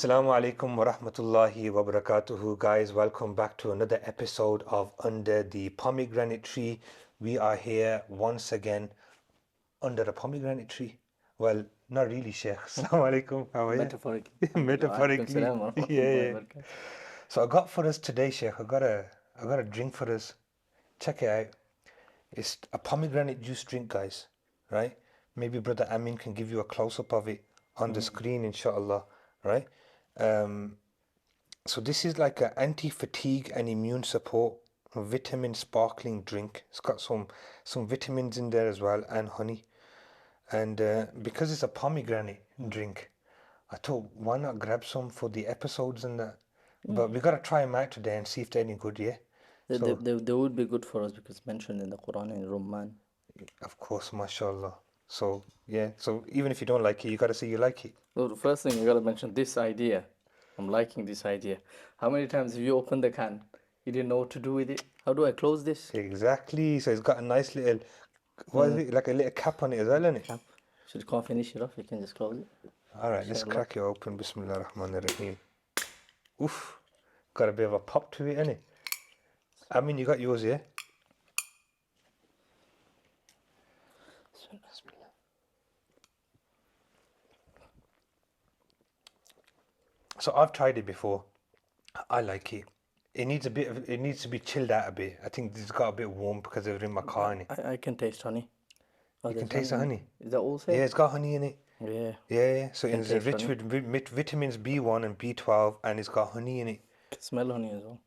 Assalamu alaikum wa rahmatullahi wa barakatuhu, guys. Welcome back to another episode of Under the Pomegranate Tree. We are here once again under a pomegranate tree. Well, not really, Sheikh. Assalamu alaikum. How are you? Metaphorically. Alaikum Metaphorically. salam wa Yeah, rahmatullahi yeah. wa barakatuh. So I got for us today, Sheikh. I got a drink for us. Check it out. It's a pomegranate juice drink, guys. Right? Maybe Brother Amin can give you a close up of it on the screen, inshallah. Right? Um, So this is like an anti-fatigue and immune support vitamin sparkling drink. It's got some vitamins in there as well and honey. And because it's a pomegranate drink, I thought why not grab some for the episodes and that. But we gotta try them out today and see if they're any good, yeah. So They would be good for us because it's mentioned in the Quran in Rumman. of course, mashallah. So yeah. So even if you don't like it, you gotta say you like it. So the first thing you gotta mention this idea. I'm liking this idea. How many times have you opened the can? You didn't know what to do with it. How do I close this? Exactly. So it's got a nice little, what is it, like a little cap on it as well, isn't it? Cap. So you can't finish it off, you can just close it. All right, let's crack it open. Bismillah ar-Rahman ar-Rahim. Oof, got a bit of a pop to it, innit? I mean, you got yours, yeah? So I've tried it before. I like it. It needs a bit of, it needs to be chilled out a bit. I think it's got a bit warm because it was in my car, innit? I can taste honey. You can taste the honey. Is that all Yeah, same? it's got honey in it. Yeah. Yeah. So it's taste rich honey. with vitamins B1 and B12, and it's got honey in it. Can smell honey as well.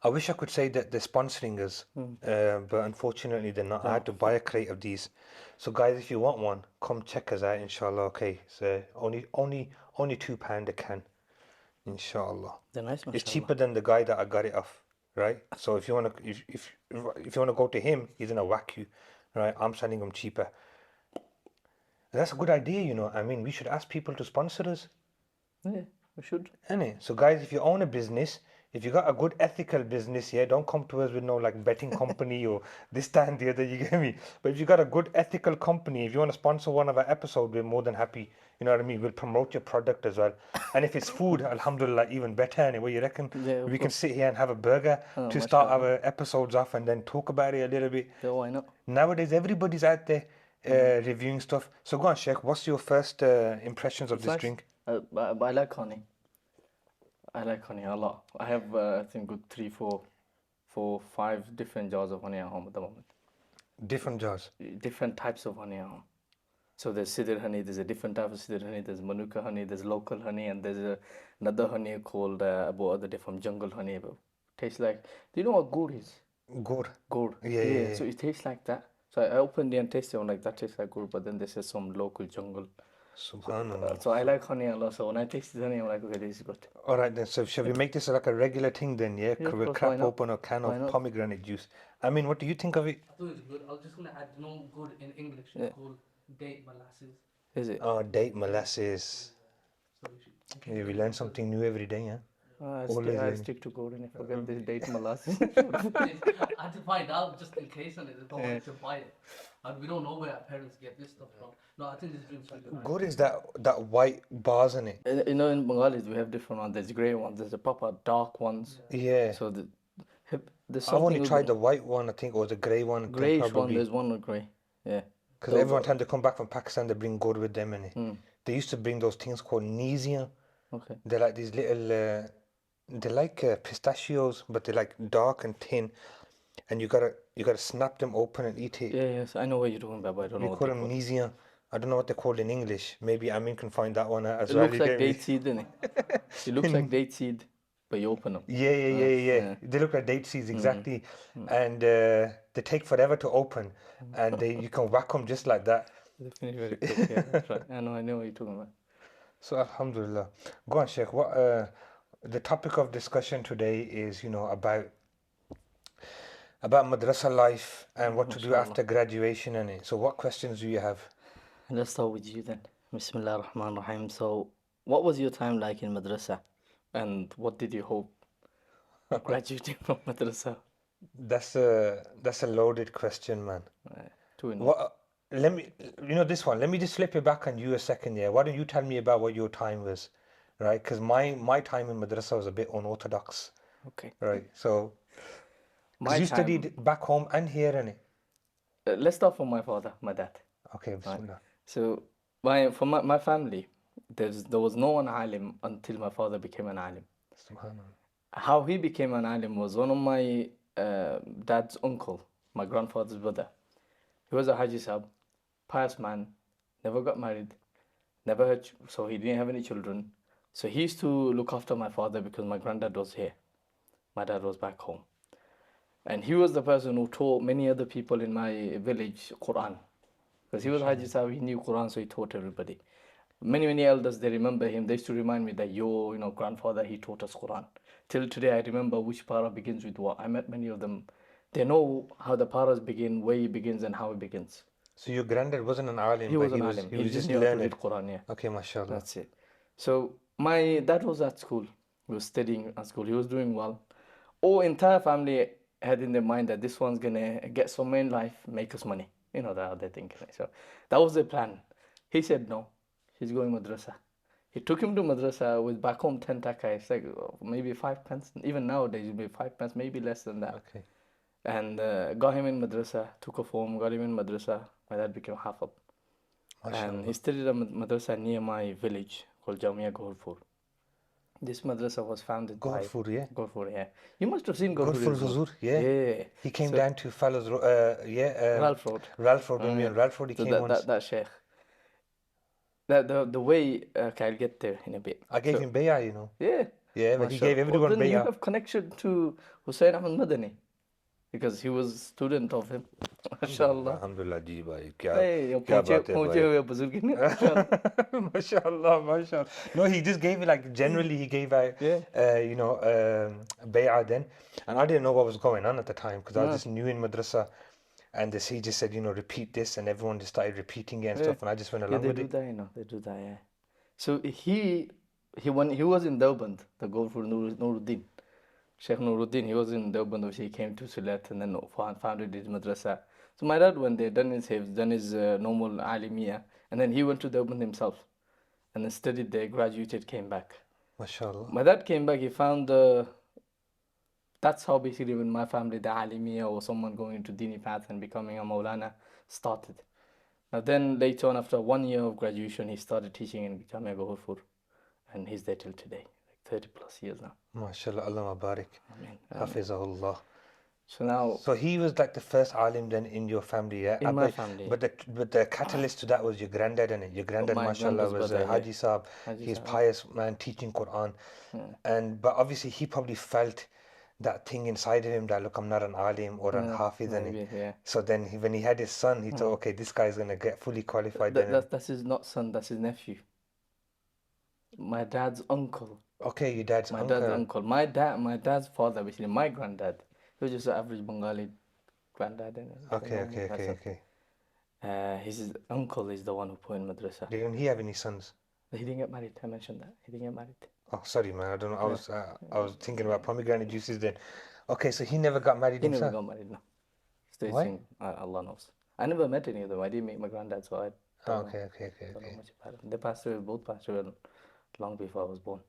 I wish I could say that they're sponsoring us, but unfortunately they're not. I had to buy a crate of these. So guys, if you want one, come check us out, inshallah. Okay, so only £2 a can, inshallah. They're nice, It's mashallah. cheaper than the guy that I got it off, right? So if you wanna if you wanna go to him, he's gonna whack you, right? I'm selling them cheaper. That's a good idea, you know. I mean, we should ask people to sponsor us. Yeah, we should. Innit? So guys, if you own a business, if you got a good ethical business, yeah, don't come to us with no like betting company or this, that, and the other, you get me? But if you got a good ethical company, if you want to sponsor one of our episodes, we're more than happy. You know what I mean? We'll promote your product as well. And if it's food, alhamdulillah, even better. Anyway, you reckon? Yeah, of We can sit here and have a burger to start our episodes off and then talk about it a little bit. Yeah, why not? Nowadays, everybody's out there reviewing stuff. So go on, Sheikh. What's your first impressions of this Nice. drink? But I like honey. I like honey a lot. I have, I think, good 3, 4, 5 different jars of honey at home at the moment. Different jars. Different types of honey at home. So there's sidr honey, there's a different type of sidr honey, there's manuka honey, there's local honey, and there's another honey called Abu Adade from jungle honey. But tastes like, do you know what gourd is? Good. Gourd. Yeah. So it tastes like that. So I opened it and tasted it, I'm like, that tastes like gourd, but then this is some local jungle. Subhanallah. So I like honey a lot. So when I tasted honey, I'm like, okay, this is good. All right then. So shall we make this like a regular thing then? Yeah. Yeah, of We'll course, crack why not? open a can Why of not? pomegranate juice. I mean, what do you think of it? I thought it was good. I was just gonna add no good in English. It's called date molasses. Is it? Oh, date molasses. So we should. Yeah, we learn something new every day, yeah. I stick to gourd and I forget this date molasses. I had to find out just in case, and I don't want to buy it. And we don't know where our parents get this stuff from. No, I think this drink's really good. Good is that white bars in it. You know, in Bengalis we have different ones. There's grey ones. There's the proper dark ones. Yeah. So there's I've only something tried the white one, I think, or the grey one. greyish one. There's one with grey. Yeah. Because every time they come back from Pakistan, they bring good with them in it. They used to bring those things called niyyah. Okay. They're like these little, they're like pistachios, but they're like dark and thin, and you gotta snap them open and eat it. Yeah, yes, I know what you're talking about, but I don't know We what call they them call. niyyah. I don't know what they're called in English. Maybe Amin can find that one out as It well. looks you like get me? date seed, doesn't it? It looks like date seed, but you open them. Yeah. They look like date seeds, exactly. And they take forever to open, and you can whack them just like that. They finish very quick. Yeah, that's right. I know what you're talking about. So alhamdulillah. Go on, Sheikh. What the topic of discussion today is, you know, about madrasa life and what to do after graduation and it. So what questions do you have? Let's start with you then. Bismillah ar-Rahman ar-Rahim. So, what was your time like in madrasa? And what did you hope graduating from madrasa? That's a loaded question, man. Two in one. What let me, you know, this one. Let me just flip it back on you a second. Yeah. Why don't you tell me about what your time was right? Because my time in madrasa was a bit unorthodox, Okay. right? So, My because you time, studied back home and here, innit? let's start from my father, my dad. Okay, Right. bismillah. So, for my family, there was no one alim until my father became an alim. Subhanallah. How he became an alim was one of my dad's uncle, my grandfather's brother. He was a Haji Sahib, pious man, never got married, never had, so he didn't have any children. So he used to look after my father because my granddad was here. My dad was back home. And he was the person who taught many other people in my village Quran. Because he was Haji Sahib, he knew Quran, so he taught everybody. Many elders, they remember him. They used to remind me that your, grandfather, he taught us Quran. Till today, I remember which para begins with what. I met many of them. They know how the paras begin, where he begins, and how it begins. So your granddad wasn't an alim, He but was an alim. he was just knew how to learning. read Quran, yeah. Okay, mashallah. That's it. So my dad was at school. He was studying at school. He was doing well. Our entire family had in their mind that this one's gonna get somewhere in life, make us money. You know that how they're thinking. So that was the plan. He said no. He's going madrasa. He took him to madrasa with back home 10 taka. It's like maybe 5 pence. Even nowadays, it'll be 5 pence, maybe less than that. Okay. And got him in madrasa, took a form, got him in madrasa. My dad became heartfelt. And he studied at madrasa near my village called Jamia Gorfur. This madrasa was founded by Gorfur, yeah. Gorfur, yeah. You must have seen Gorfur. Gorfur Huzur, yeah. Yeah. He came So- down to Fellows, Ralph Road. Ralph Road, when we were on Ralph Road, he So came once. that sheikh. The way, okay, I'll get there in a bit. I gave him bay'ah, you know. Yeah. Yeah, but he Mashallah. gave everyone Then you bay'ah. have connection to Hussain Ahmad Madani because he was student of him. MashaAllah. Alhamdulillah, ji bhai. Kya, Hey, kya baat hai, पहुंचे bhai. हुए बुजुर्ग ने, MashaAllah. Mashallah, mashallah. No, he just gave it like generally. He gave out, Yeah. bay'ah then, and I didn't know what was going on at the time because I was just new in madrasa, and he just said, repeat this, and everyone just started repeating it and stuff, and I just went Yeah, along they with do it. that, they do that, yeah. So when he was in Deoband, the goal for Nuruddin, Sheikh Nuruddin, he was in Deoband, obviously he came to Silat and then founded his madrasa. So my dad went there, done his hifz, done his normal alimiyah, and then he went to Deoband himself, and then studied there, graduated, came back. Mashallah. My dad came back, he found that's how basically when my family, the alimiyah or someone going into Dini path and becoming a Maulana started. Now then later on, after 1 year of graduation, he started teaching in Jamia Gohurfur, and he's there till today, like 30 plus years now. Mashallah, Allah Mabarak. Amen. Hafizahullah. So now, So he was like the first alim then in your family, yeah? in my family, But the catalyst to that was your granddad, and your granddad, my mashallah, granddad's was brother, yeah. Haji Sahib. Haji He's Sahib. pious man teaching Quran, but obviously he probably felt that thing inside of him that look, I'm not an alim or an hafiz, maybe, yeah. so then when he had his son, he thought, okay, this guy's gonna get fully qualified. That's his not son, that's his nephew. My dad's uncle. Okay, your dad's My uncle. dad's uncle. My dad's father, basically, my granddad. He was just an average Bengali granddad. Okay. His uncle is the one who put in madrasa. Didn't he have any sons? He didn't get married. I mentioned that. He didn't get married. Oh, sorry, man. I don't know. I was thinking about pomegranate juices then. Okay, so he never got married He never himself. got married, no. Still Why? sing, Allah knows. I never met any of them. I didn't meet my granddad, so I don't know, Okay. don't know much about them. They passed away, both passed away long before I was born.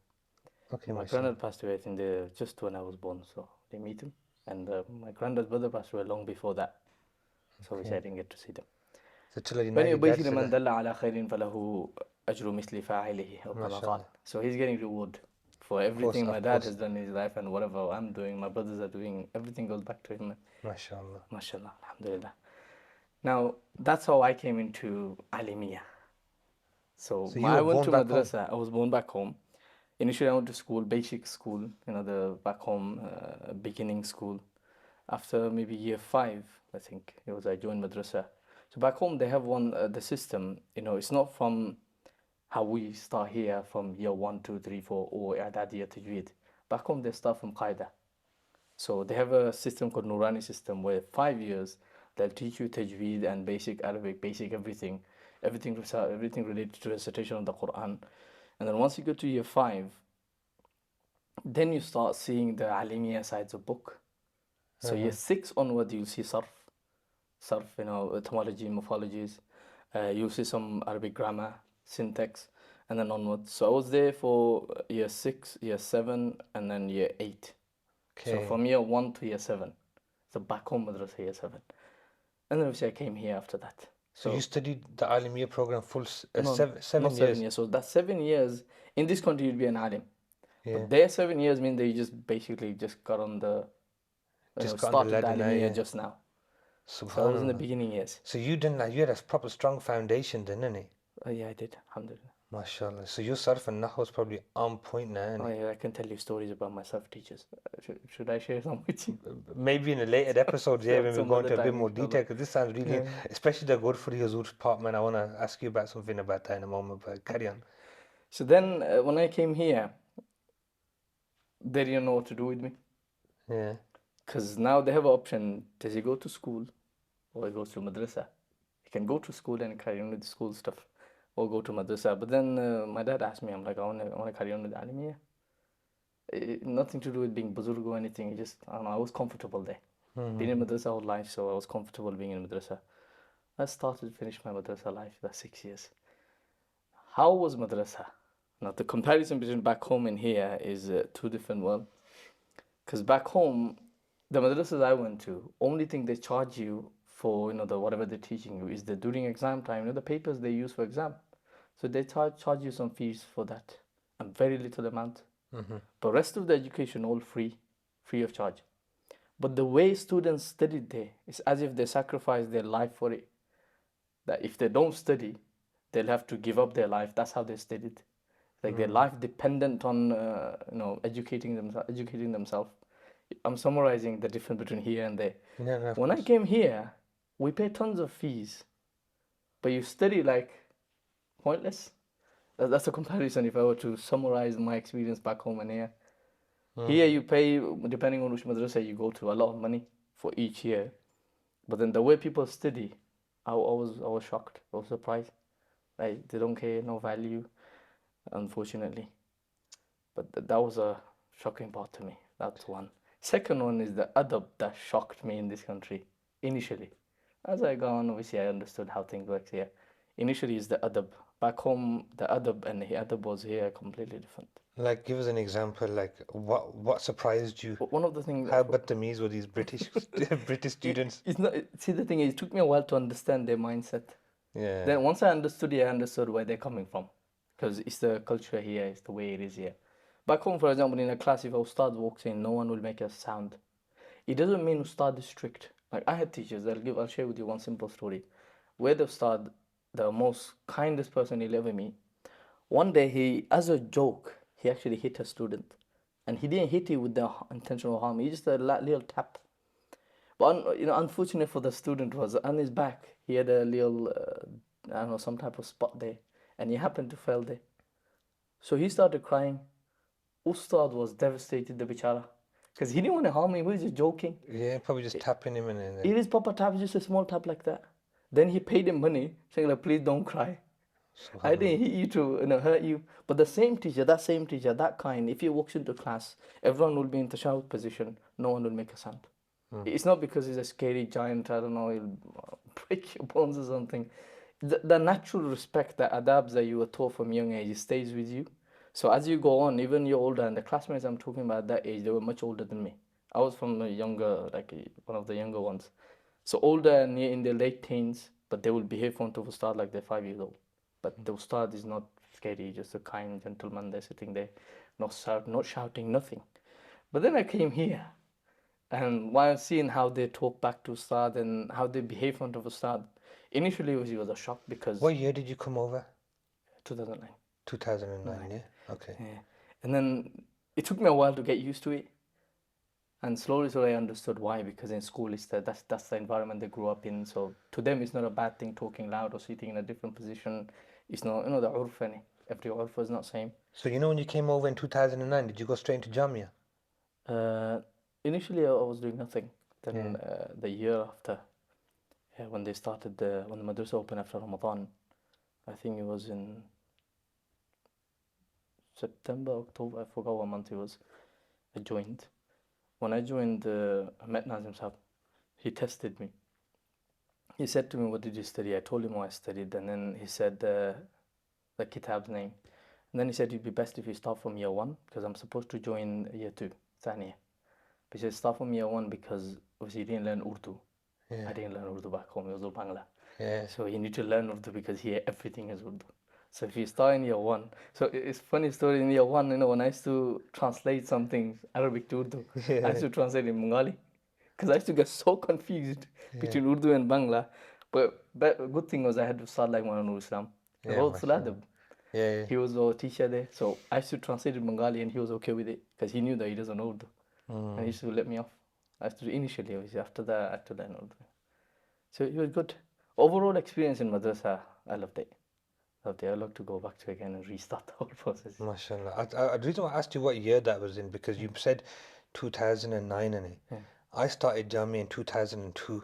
Okay, My mashallah. granddad passed away, I think, just when I was born, so I didn't meet him. And my granddad's brother passed away long before that. So which I didn't get to see them. So tell you now But your anyway, dad's basically, still من دل على خير فله أجر مثل فاعله أو كما MashaAllah. قال. So he's getting reward for everything of my dad course. has done in his life and whatever I'm doing, my brothers are doing, everything goes back to him. MashaAllah. MashaAllah, alhamdulillah. Now, that's how I came into Alimiyah. So you I were went to born back home? madrasa. I was born back home. Initially, I went to school, basic school, the back home beginning school. After maybe year 5, I think I joined madrasa. So back home, they have the system. It's not from how we start here from year 1, 2, 3, 4, or I'dadiyya Tajweed. Back home, they start from Qaida. So they have a system called Nurani system where 5 years they'll teach you Tajweed and basic Arabic, basic everything related to recitation of the Quran. And then once you go to year 5, then you start seeing the Alimiyya sides of book. So year 6 onward, you'll see sarf, etymology, morphologies. You'll see some Arabic grammar, syntax. and then onwards. So I was there for year 6, year 7, and then year 8. So Okay. from year 1 to year 7. So back home madrasa year 7. And then obviously I came here after that. So you studied the Alimiyya program full No, seven not 7 years. years. So that's 7 years. In this country, you'd be an alim. Yeah. But their 7 years mean they just basically just got on the, Just got on the started ladder now, Alimiyya yeah. just now. So I was in the Subhanallah. beginning years. So you had a proper strong foundation then, didn't it? Yeah, I did. Alhamdulillah. MashaAllah. So your sarf and nahu is probably on point now, isn't Oh it? yeah, I can tell you stories about my self-teachers. Should I share some with you? Maybe in a later episode, yeah, when we Some go other into a bit time, more inshallah. detail, because this sounds really, especially the Ghurfuri Hazur's part, man. I want to ask you about something about that in a moment, but carry on. So then, when I came here, they didn't know what to do with me. Yeah. Because now they have an option. Does he go to school or he goes to madrasa? He can go to school and carry on with the school stuff or go to madrasa. But then my dad asked me, I'm like, I want to carry on with Alimiyya. Nothing to do with being buzurg or anything. I don't know, I was comfortable there. Been in madrasa all life, so I was comfortable being in madrasa. I started, finished my madrasa life, that's 6 years. How was madrasa? Now, the comparison between back home and here is two different worlds. Because back home, the madrasas I went to, only thing they charge you for, the whatever they're teaching you is the during exam time, the papers they use for exam. So they charge you some fees for that, and very little amount. But rest of the education all free of charge. But the way students studied there is as if they sacrificed their life for it. That if they don't study, they'll have to give up their life. That's how they studied. Like their life dependent on educating themselves. I'm summarizing the difference between here and there. Yeah, no, of When I course. came here, we pay tons of fees, but you study like pointless. That's a comparison if I were to summarize my experience back home and here. Here you pay, depending on which madrasa you go to, a lot of money for each year. But then the way people study, I was shocked. I was surprised. Like they don't care, no value, unfortunately. But that was a shocking part to me. That's one. Second one is the adab that shocked me in this country initially. As I go on, obviously I understood how things work here. Initially is the adab. Back home, the adab and the adab was here completely different. Like, give us an example. Like, what surprised you? But one of the things How Batamiz were these British British students? it's not. See, the thing is, it took me a while to understand their mindset. Yeah. Then once I understood it, I understood where they're coming from, because it's the culture here, it's the way it is here. Back home, for example, in a class, if a ustad walks in, no one will make a sound. It doesn't mean ustad is strict. Like I had teachers. I'll share with you one simple story, where the ustad, the most kindest person he'll ever meet. One day, he, as a joke, he actually hit a student, and he didn't hit it with the intention of harm. He just a little tap. But unfortunate for the student was on his back. He had a little, I don't know, some type of spot there, and he happened to fall there. So he started crying. Ustad was devastated, the bichara, because he didn't want to harm him. He was just joking. Yeah, probably just tapping him and then. It is proper tap, just a small tap like that. Then he paid him money, saying like, please don't cry. I didn't hit you to hurt you. But that same teacher, that kind, if he walks into class, everyone will be in tashahhud position. No one will make a sound. It's not because he's a scary giant, I don't know, he'll break your bones or something. The natural respect, the adabs that you were taught from young age, it stays with you. So as you go on, even you're older, and the classmates I'm talking about that age, they were much older than me. I was from a younger, like one of the younger ones. So older and in their late teens, but they will behave in front of a ustad like they're 5 years old. But the ustad is not scary, just a kind gentleman. They're sitting there, not shouting, nothing. But then I came here, and while seeing how they talk back to ustad and how they behave in front of ustad, initially it was a shock because What year did you come over? 2009. 2009, yeah. Okay. Yeah. And then it took me a while to get used to it. And slowly I understood why, because in school that's the environment they grew up in. So to them it's not a bad thing talking loud or sitting in a different position. It's not, the urf, every urf is not same. So when you came over in 2009, did you go straight into Jamia? Initially I was doing nothing. Then the year after, when they started, when the Madrasah opened after Ramadan, I think it was in September, October, I forgot what month it was, I joined. When I joined, I met Nazim Sahab. He tested me. He said to me, what did you study? I told him what I studied, and then he said the kitab's name. And then he said it'd be best if you start from year 1 because I'm supposed to join year 2, Thaniya. But he said start from year 1 because obviously you didn't learn Urdu. Yeah. I didn't learn Urdu back home, it was all Bangla. Yeah. So you need to learn Urdu because here everything is Urdu. So if you start in year 1, so it's funny story in year 1, when I used to translate something Arabic to Urdu, I used to translate in Bengali because I used to get so confused between Urdu and Bangla. But good thing was I had to start like Maulana Islam. Yeah, mashallah. Yeah. He was our teacher there, so I used to translate in Bengali and he was okay with it because he knew that he doesn't know Urdu. And he used to let me off. I used to initially, obviously, after that I had to learn Urdu. So it was good. Overall experience in Madrasah, I loved it. I'd love to go back to again and restart the whole process. Mashallah. The reason why I asked you what year that was in, because you said 2009 in it. Yeah. I started Jamia in 2002.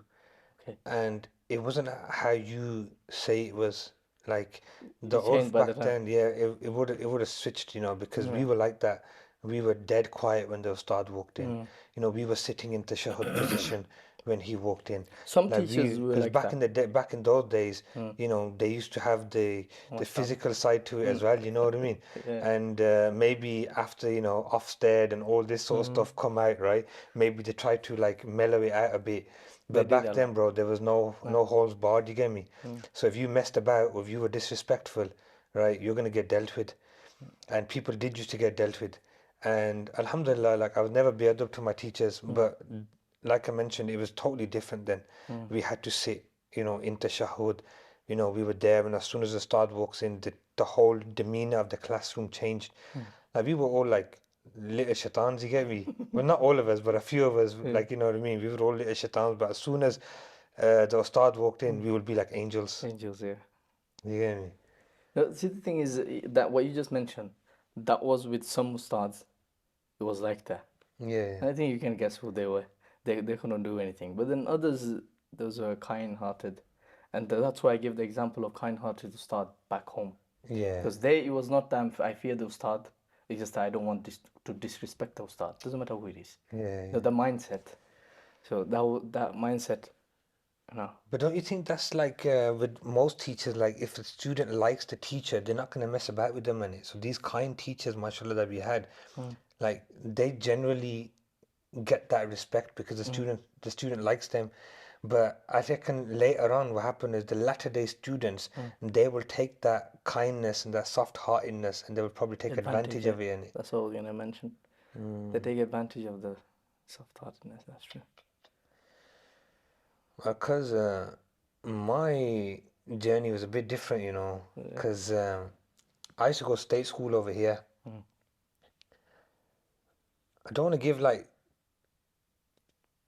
Okay. And it wasn't how you say it was. Like the It changed urf by the back time. then, yeah, it would have switched, because we were like that. We were dead quiet when the Ustad walked in. We were sitting in the Tashahhud position when he walked in. Some Like teachers were because like back that. back in those days, they used to have the physical side to it as well. You know what I mean? Yeah. And maybe after Ofsted and all this sort of stuff come out, right? Maybe they try to like mellow it out a bit. They But did back a then, lot. bro, there was no holds barred. You get me? So if you messed about or if you were disrespectful, right, you're gonna get dealt with, and people did used to get dealt with. And Alhamdulillah, like I was never beard up to my teachers, but like I mentioned, it was totally different then. We had to sit, in tashahhud. We were there, and as soon as the Ustad walks in, the whole demeanor of the classroom changed. Like we were all like little shaitans, you get me? Well, not all of us, but a few of us, like, you know what I mean? We were all little shaitans, but as soon as the Ustad walked in, we would be like angels. Angels, yeah. You get me? No, see, the thing is that what you just mentioned, that was with some ustads. It was like that. Yeah. And I think you can guess who they were. They couldn't do anything. But then others, those were kind-hearted. And that's why I give the example of kind-hearted ustad back home. Yeah. Because it was not that I fear the ustad. It's just that I don't want to disrespect the ustad. Doesn't matter who it is. Yeah. The mindset. So that mindset, But don't you think that's like with most teachers, like if a student likes the teacher, they're not going to mess about with them in it. So these kind teachers, mashallah, that we had, like they generally get that respect because the student likes them. But I reckon later on what happened is the latter day students, they will take that kindness and that soft heartedness and they will probably take advantage of it in it. That's what I was going to mention. They take advantage of the soft-heartedness. That's true. Because my journey was a bit different, because I used to go state school over here. I don't want to give like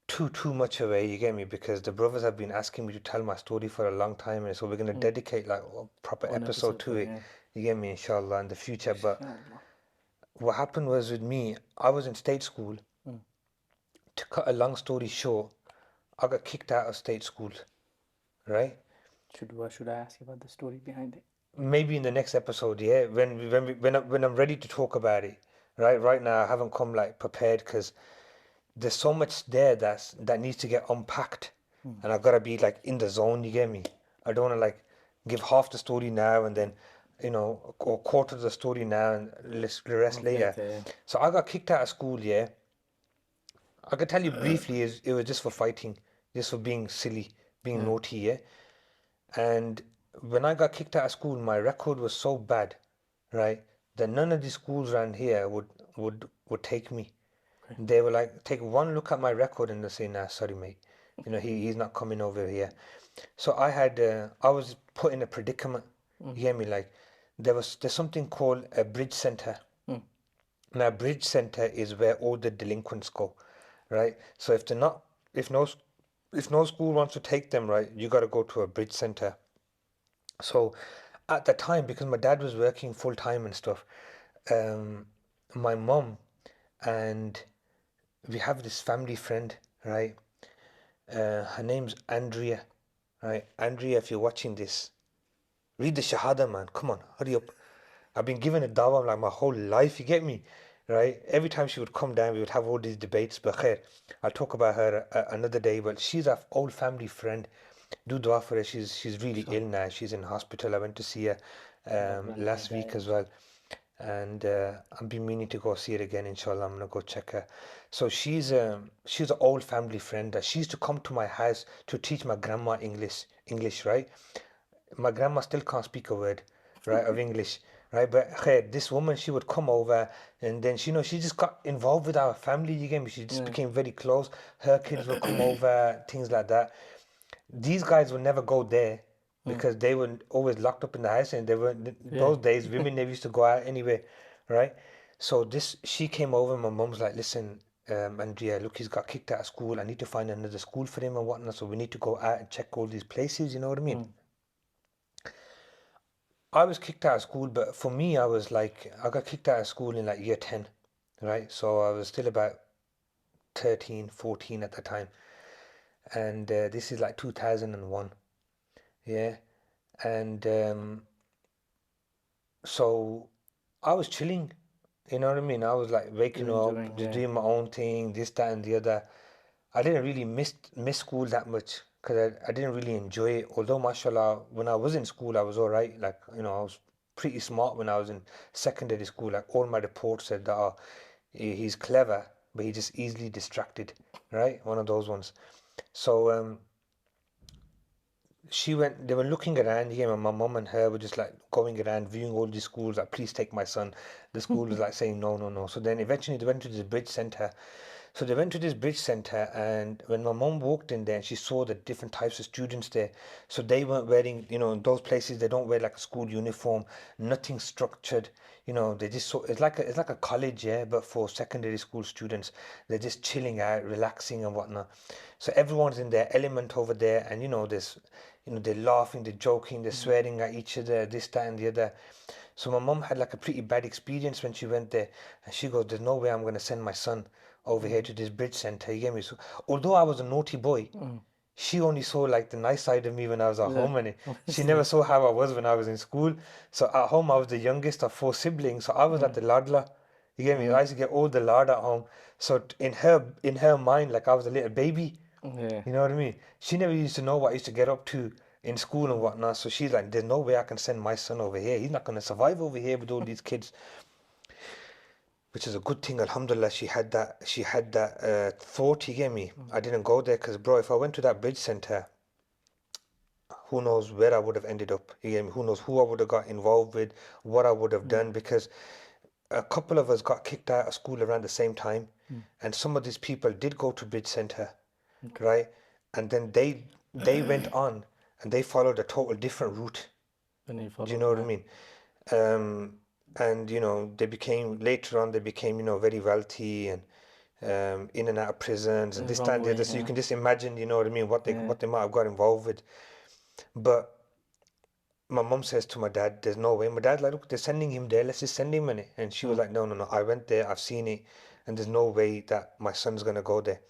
too much away, you get me, because the brothers have been asking me to tell my story for a long time, and so we're going to dedicate like a proper episode to it. You get me, inshallah, in the future. But what happened was with me, I was in state school. To cut a long story short, I got kicked out of state school, right? Should I ask you about the story behind it? Maybe in the next episode, yeah. When I'm ready to talk about it, right? Right now, I haven't come like prepared because there's so much there that needs to get unpacked, and I've got to be like in the zone. You get me? I don't want to like give half the story now and then, or quarter of the story now and the rest later. Yeah. So I got kicked out of school. Yeah, I could tell you briefly. It was just for fighting, just for being silly, being naughty. Yeah, and when I got kicked out of school, my record was so bad, right, that none of the schools around here would take me. They were like, take one look at my record and they say, nah, sorry, mate. He's not coming over here. So I was put in a predicament. You hear me? Like, there's something called a bridge center. Now, bridge center is where all the delinquents go, right? So if no school wants to take them, right, you got to go to a bridge center. So at the time, because my dad was working full time and stuff, my mom and we have this family friend, right? Her name's Andrea, right? Andrea, if you're watching this, read the Shahada, man. Come on, hurry up. I've been given a dawah like my whole life, you get me? Right? Every time she would come down, we would have all these debates. But khair, I'll talk about her another day. But she's an old family friend. Do dua for her. She's really ill now. She's in hospital. I went to see her last week as well. and I've been meaning to go see her again. Inshallah, I'm gonna go check her. So she's an old family friend. She used to come to my house to teach my grandma English, right? My grandma still can't speak a word, right, of English, right? But khair, this woman, she would come over, and then she just got involved with our family. You get me? She just Yeah. became very close. Her kids would come over, things like that. These guys would never go there Mm. because they were always locked up in the house, and they were Yeah. those days women never used to go out anyway, right? So this she came over. My mum's like, listen, Andrea, look, he's got kicked out of school. I need to find another school for him and whatnot. So we need to go out and check all these places. You know what I mean? Mm. I was kicked out of school, but for me, I was like, I got kicked out of school in like year 10, right? So I was still about 13, 14 at the time. And this is like 2001, yeah. And so I was chilling, you know what I mean? I was like waking You're up, enjoying, just yeah. doing my own thing, this, that, and the other. I didn't really miss school that much because I didn't really enjoy it. Although, mashallah, when I was in school, I was all right. Like, I was pretty smart when I was in secondary school. Like, all my reports said that he's clever, but he just easily distracted, right? One of those ones. So, they were looking around, yeah, my mum and her were just like going around viewing all these schools, like, please take my son. The school was like saying no, no, no. So then eventually they went to this bridge center. So they went to this bridge center, and when my mum walked in there, she saw the different types of students there. So they weren't wearing, in those places they don't wear like a school uniform, nothing structured. They just it's like a college, yeah, but for secondary school students, they're just chilling out, relaxing and whatnot. So everyone's in their element over there, and they're laughing, they're joking, they're Mm. swearing at each other, this, that, and the other. So my mum had like a pretty bad experience when she went there, and she goes, "There's no way I'm gonna send my son over here Mm. to this bridge center." You get me? So although I was a naughty boy, Mm. she only saw like the nice side of me when I was at Yeah. home, and she never Obviously. saw how I was when I was in school. So at home, I was the youngest of four siblings, so I was like Mm. the ladla. You get me? Mm. I used to get all the lard at home. So in her mind, like I was a little baby. Yeah. You know what I mean? She never used to know what I used to get up to in school and Mm. whatnot. So she's like, "There's no way I can send my son over here. He's not going to survive over here with all these kids." Which is a good thing, Alhamdulillah. She had that thought. You get me? Mm. I didn't go there because, bro, if I went to that bridge center, who knows where I would have ended up? You get me? Who knows who I would have got involved with, what I would have Mm. done? Because a couple of us got kicked out of school around the same time, Mm. and some of these people did go to bridge center, Okay. right? And then they went on and they followed a total different route. Then you Do you followed, know what I yeah. mean? And they became very wealthy and in and out of prisons and The this, that, wrong and the other. way, So you yeah. can just imagine, you know what I mean, what they Yeah. what they might have got involved with. But my mom says to my dad, "There's no way." My dad's like, "Look, they're sending him there. Let's just send him in it." And she was Mm. like, "No, no, no. I went there. I've seen it, and there's no way that my son's gonna go there."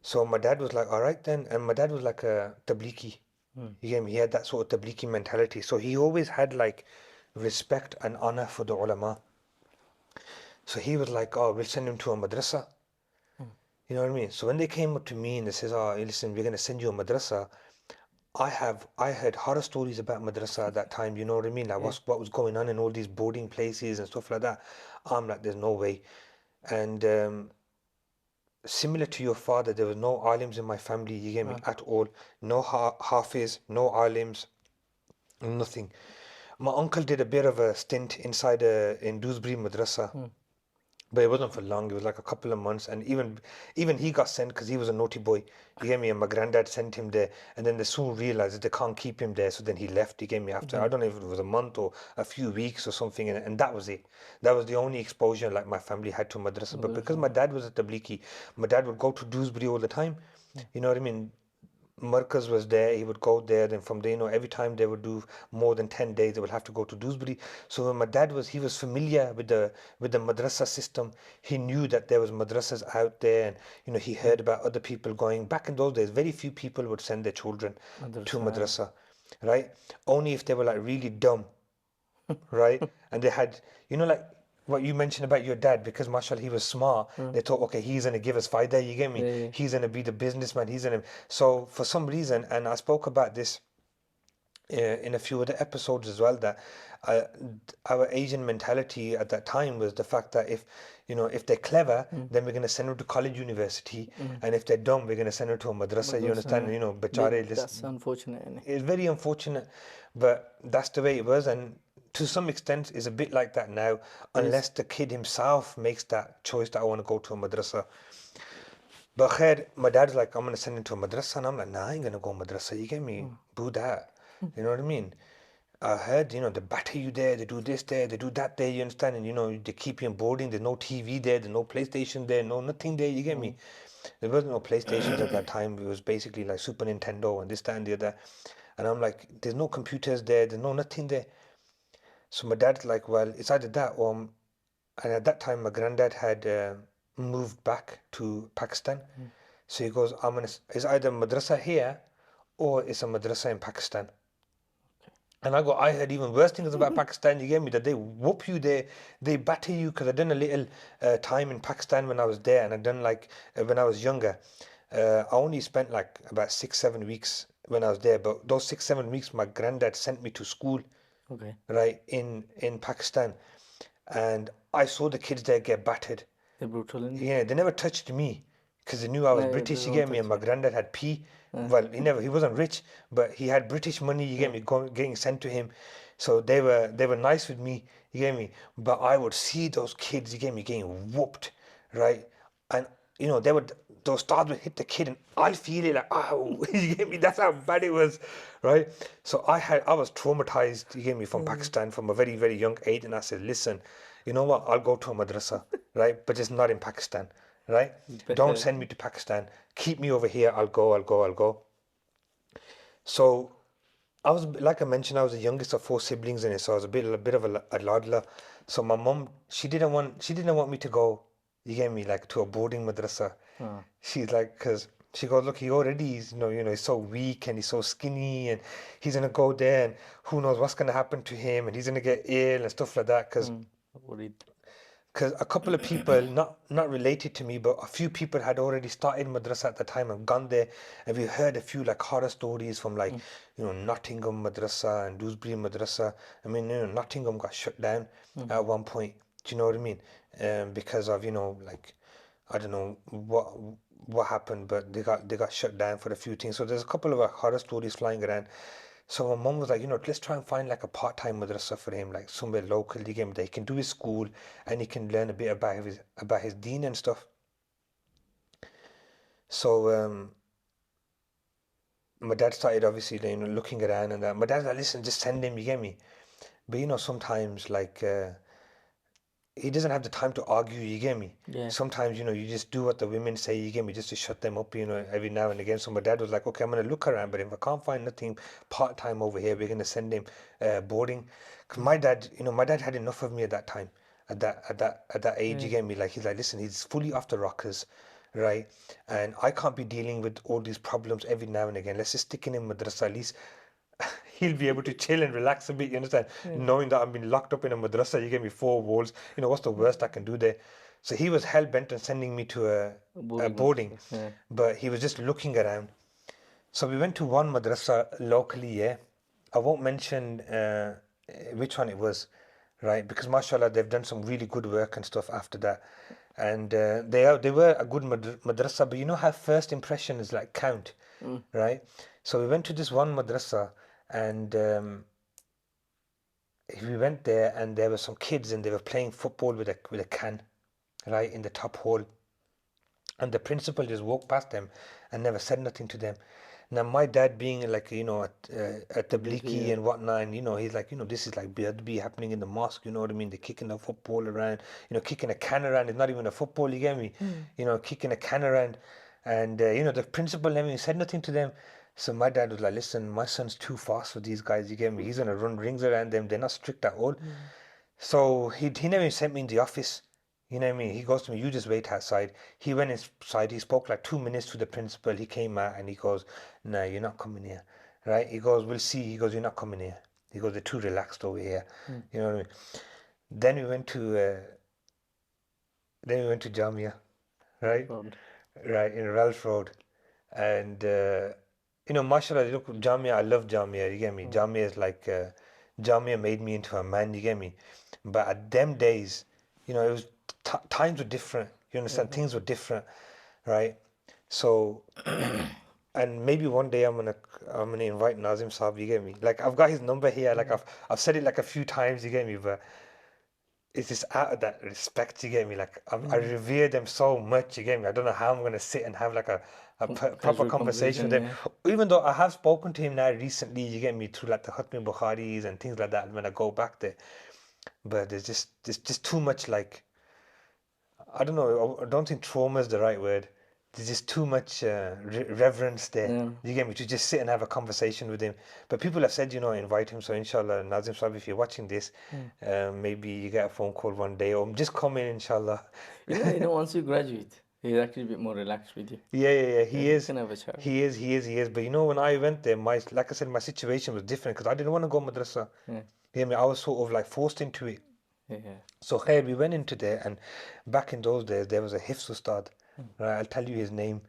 So my dad was like, "All right then." And my dad was like a tablighi. Mm. You get me? He had that sort of tablighi mentality. So he always had like respect and honor for the ulama. So he was like, "Oh, we'll send him to a madrasa." Mm. You know what I mean? So when they came up to me and they says, "Oh, listen, we're gonna send you a madrasa," I heard horror stories about madrasa at that time. You know what I mean? Like Yeah. what was going on in all these boarding places and stuff like that. I'm like, "There's no way." And similar to your father, there was no alims in my family. You get me? Ah. At all. No hafiz, no alims, nothing. My uncle did a bit of a stint inside in Dewsbury Madrasa. Mm. But it wasn't for long. It was like a couple of months, and even he got sent because he was a naughty boy. You get me? And my granddad sent him there, and then they soon realized that they can't keep him there, so then he left. You get me? After I Mm. don't know if it was a month or a few weeks or something, and that was it. That was the only exposure like my family had to madrasa. But because my Madrasa. dad was a tablighi, my dad would go to Dewsbury all the time. Mm. You know what I mean? Marcus was there, he would go there, then from there, every time they would do more than 10 days, they would have to go to Dewsbury. So when my dad he was familiar with the madrasa system. He knew that there was madrasas out there, and he Mm. heard about other people going. Back in those days, very few people would send their children to Madrasa. madrasa, right? Only if they were like really dumb, right? And they had, like what you mentioned about your dad, because mashallah he was smart. Mm. They thought, okay, he's gonna give us faida. You get me? Yeah. Yeah. He's gonna be the businessman. So for some reason, and I spoke about this in a few other episodes as well that uh, our Asian mentality at that time was the fact that if they're clever, then we're going to send them to college, university, and if they're dumb, we're going to send them to a madrasa. You understand? Bachare, That's unfortunate, innit? it's very unfortunate, but that's the way it was, and to some extent, it's a bit like that now, unless the kid himself makes that choice that I want to go to a madrasa. But khair, my dad's like, I'm gonna send him to a madrasa, and I'm like, nah, I ain't gonna go madrasa. You get me? Boo that. You know what I mean? I heard, they batter you there, they do this there, they do that there, you understand? And they keep you in boarding, there's no TV there, there's no PlayStation there, no nothing there, you get me? There wasn't no PlayStations at that time, it was basically like Super Nintendo and this, that, and the other. And I'm like, there's no computers there, there's no nothing there. So my dad's like, well, it's either that or, and at that time my granddad had moved back to Pakistan. So he goes, it's either madrasa here or it's a madrasa in Pakistan. And I go, I heard even worse things about Pakistan. You get me? That they whoop you, they batter you. Because I done a little time in Pakistan when I was there, and I done like when I was younger. I only spent like about 6-7 weeks when I was there. But those 6-7 weeks, my granddad sent me to school, Okay. right in Pakistan, and I saw the kids there get battered. They're brutal, innit? Yeah, they never touched me because they knew I was Yeah, British. they You don't get me? And my touch granddad had P. Well, he wasn't rich, but he had British money. You get me? Getting sent to him, so they were nice with me. You get me? But I would see those kids. You get me? Getting whooped, right? And those stars would hit the kid, and I'll feel it like, oh, you get me? That's how bad it was, right? So I was traumatized. You get me? From Pakistan from a very very young age, and I said, listen, you know what? I'll go to a madrasa, right? But it's not in Pakistan, right? Don't Better. send me to Pakistan. Keep me over here. I'll go. So I was, like I mentioned, I was the youngest of four siblings in it, so I was a bit of a ladla. So my mum, she didn't want me to go. You get me, like to a boarding madrasa. She's like, cause she goes, look, he already is, he's so weak and he's so skinny, and he's gonna go there, and who knows what's gonna happen to him, and he's gonna get ill and stuff like that. Worried. Because a couple of people, not related to me, but a few people had already started madrasa at the time and gone there, and we heard a few like horror stories from like Nottingham madrasa and Dewsbury madrasa. I mean, Nottingham got shut down at one point. Do you know what I mean? Because of like, I don't know what happened, but they got shut down for a few things. So there's a couple of horror stories flying around. So my mom was like, let's try and find like a part-time madrasa for him, like somewhere local, you get me, that he can do his school and he can learn a bit about his deen and stuff. So my dad started obviously looking around, and that. My dad's like, listen, just send him, you get me. But sometimes like he doesn't have the time to argue, you get me. Yeah. Sometimes you just do what the women say, you get me, just to shut them up, every now and again. So my dad was like, okay, I'm gonna look around, but if I can't find nothing part-time over here, we're gonna send him boarding. Because my dad had enough of me at that time, at that age, you get me. Like, he's like, listen, he's fully off the rockers, right? And I can't be dealing with all these problems every now and again. Let's just stick in madrasa. At least he'll be able to chill and relax a bit, you understand? Knowing that I've been locked up in a madrasa, you give me four walls, what's the worst I can do there? So he was hell bent on sending me to a boarding, Yeah. but he was just looking around. So we went to one madrasa locally, yeah. I won't mention which one it was, right? Because mashallah, they've done some really good work and stuff after that. And they were a good madrasa, but you know how first impression is like count, right? So we went to this one madrasa, and we went there, and there were some kids, and they were playing football with a can, right, in the top hole. And the principal just walked past them and never said nothing to them. Now my dad being like, at the Tablighi and whatnot, and he's like, this is like be happening in the mosque, you know what I mean? They're kicking the football around, kicking a can around. It's not even a football, you get me? Kicking a can around. And the principal never even said nothing to them. So my dad was like, listen, my son's too fast for these guys, you get me? He's gonna run rings around them. They're not strict at all. So he never even sent me in the office. You know what I mean? He goes to me, you just wait outside. He went inside, he spoke like 2 minutes to the principal. He came out and he goes, no, you're not coming here. Right? He goes, we'll see. He goes, you're not coming here. He goes, they're too relaxed over here. You know what I mean? Then we went to Jamia, right? God. Right, in Ralph Road. And you know, mashallah, look, Jamia, I love Jamia, you get me? Jamia is like, Jamia made me into a man, you get me? But at them days, you know, it was, times were different, you understand? Things were different, right? So, and maybe one day I'm gonna invite Nazim Saab, you get me? Like, I've got his number here, like, I've said it like a few times, you get me? But it's just out of that respect, you get me? Like, I revere them so much, you get me? I don't know how I'm gonna sit and have like a proper Casual conversation with conversation, them. Even though I have spoken to him now recently, you get me, through like the Khatmi Bukharis and things like that when I go back there. But there's just too much, like, I don't know, I don't think trauma is the right word. There's just too much reverence there. yeah. You get me? To just sit and have a conversation with him. But people have said, you know, invite him. So inshallah, Nazim Sahib, if you're watching this, maybe you get a phone call one day, or just come in, inshallah. You know, once you graduate, he's actually a bit more relaxed with you. Yeah. Yeah, He you is. can have a chat. He is. But you know, when I went there, like I said, my situation was different because I didn't want to go madrasa. Yeah, You get me? I was sort of like forced into it. yeah. So khair, we went into there, and back in those days, there was a Hifz Ustad, right? I'll tell you his name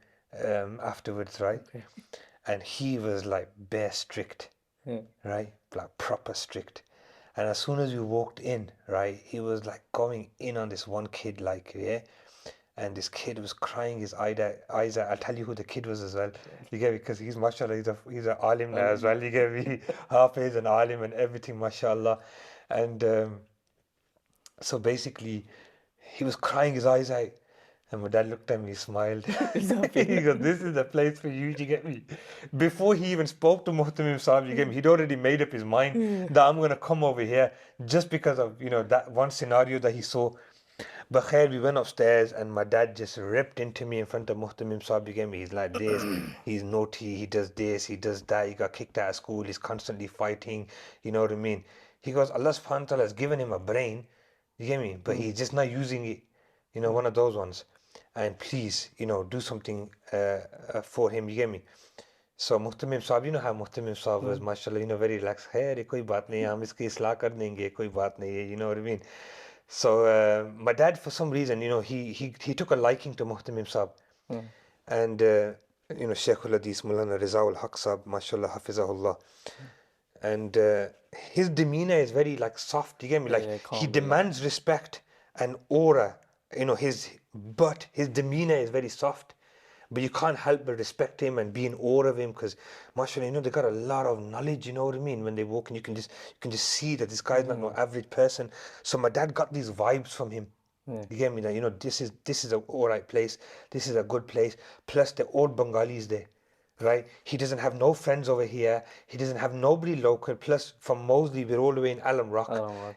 afterwards, right? Okay. And he was like bare strict, Yeah. right? Like proper strict. And as soon as we walked in, right, he was like going in on this one kid, like, yeah. And this kid was crying his eyes out. I'll tell you who the kid was as well. You get me? Because he's mashallah, he's a alim now as well. You get me? Hafiz and alim and everything, mashallah. And so basically, he was crying his eyes out. And my dad looked at me, smiled. He goes, "This is the place for you." You get me? Before he even spoke to Muhtamim Saab, you get me? He'd already made up his mind that I'm going to come over here just because of, you know, that one scenario that he saw. But khair, we went upstairs and my dad just ripped into me in front of Muhtamim Saab. You get me? He's like this, he's naughty, he does this, he does that, he got kicked out of school, he's constantly fighting, you know what I mean? He goes, Allah subhanahu wa ta'ala has given him a brain, you get me? But he's just not using it, you know, one of those ones. And please, you know, do something for him, you get me? So Muhtamim Saab, you know how Muhtamim Saab was, mashallah, you know, very relaxed. Khair, koi baat nahi, hum iski islah kar denge, koi baat nahi hai, you know what I mean? So my dad, for some reason, you know, he took a liking to Muhtamim Saab. And you know, Sheikhul Hadith Maulana Rizaul Haq Saab, mashallah, hafizahullah. And his demeanor is very like soft, you get me? Like Yeah, he calm, demands respect and aura, you know, but his demeanor is very soft. But you can't help but respect him and be in awe of him because, mashallah, you know, they got a lot of knowledge, you know what I mean? When they walk in, you can just see that this guy's not no average person. So my dad got these vibes from him. You get me? That, you know, this is a all right place. This is a good place. Plus, they're all Bengalis there, right? He doesn't have no friends over here. He doesn't have nobody local. Plus, from Moseley, we're all the way in Alam Rock.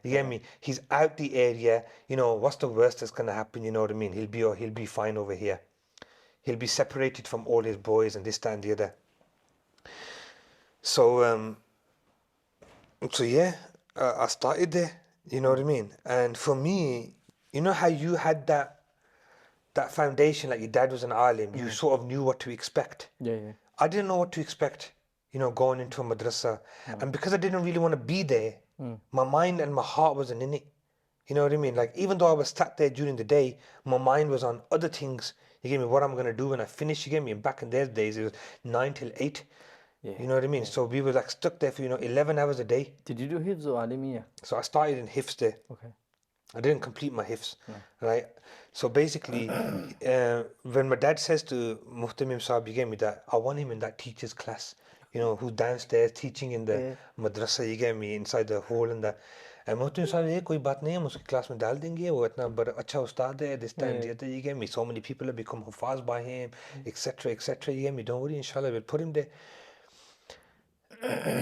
You get me? He's out the area. You know, what's the worst that's gonna happen? You know what I mean? He'll be fine over here. He'll be separated from all his boys and this, that, and the other. So, so yeah, I started there. You know what I mean? And for me, you know how you had that foundation, like your dad was an alim, you sort of knew what to expect. Yeah. I didn't know what to expect, you know, going into a madrasa. And because I didn't really want to be there, my mind and my heart wasn't in it. You know what I mean? Like, even though I was sat there during the day, my mind was on other things. You get me? What I'm going to do when I finish, you get me? And back in those days, it was 9 till 8. Yeah. You know what I mean? So we were like stuck there for, you know, 11 hours a day. Did you do Hifz or Alimiya? So I started in Hifz there. Okay. I didn't complete my Hifz, right? So basically, when my dad says to Muhtamim Saab, you get me, that I want him in that teacher's class, you know, who's downstairs teaching in the madrasa, you get me, inside the hall and that. And Muhtamim Saab, ये कोई बात नहीं, हम उसकी class में डाल देंगे, वो इतना बड़ा अच्छा उस्ताद है, this time, the other, you get me, so many people have become hufaz by him, etc., etc., you get me, don't worry, inshallah, we'll put him there.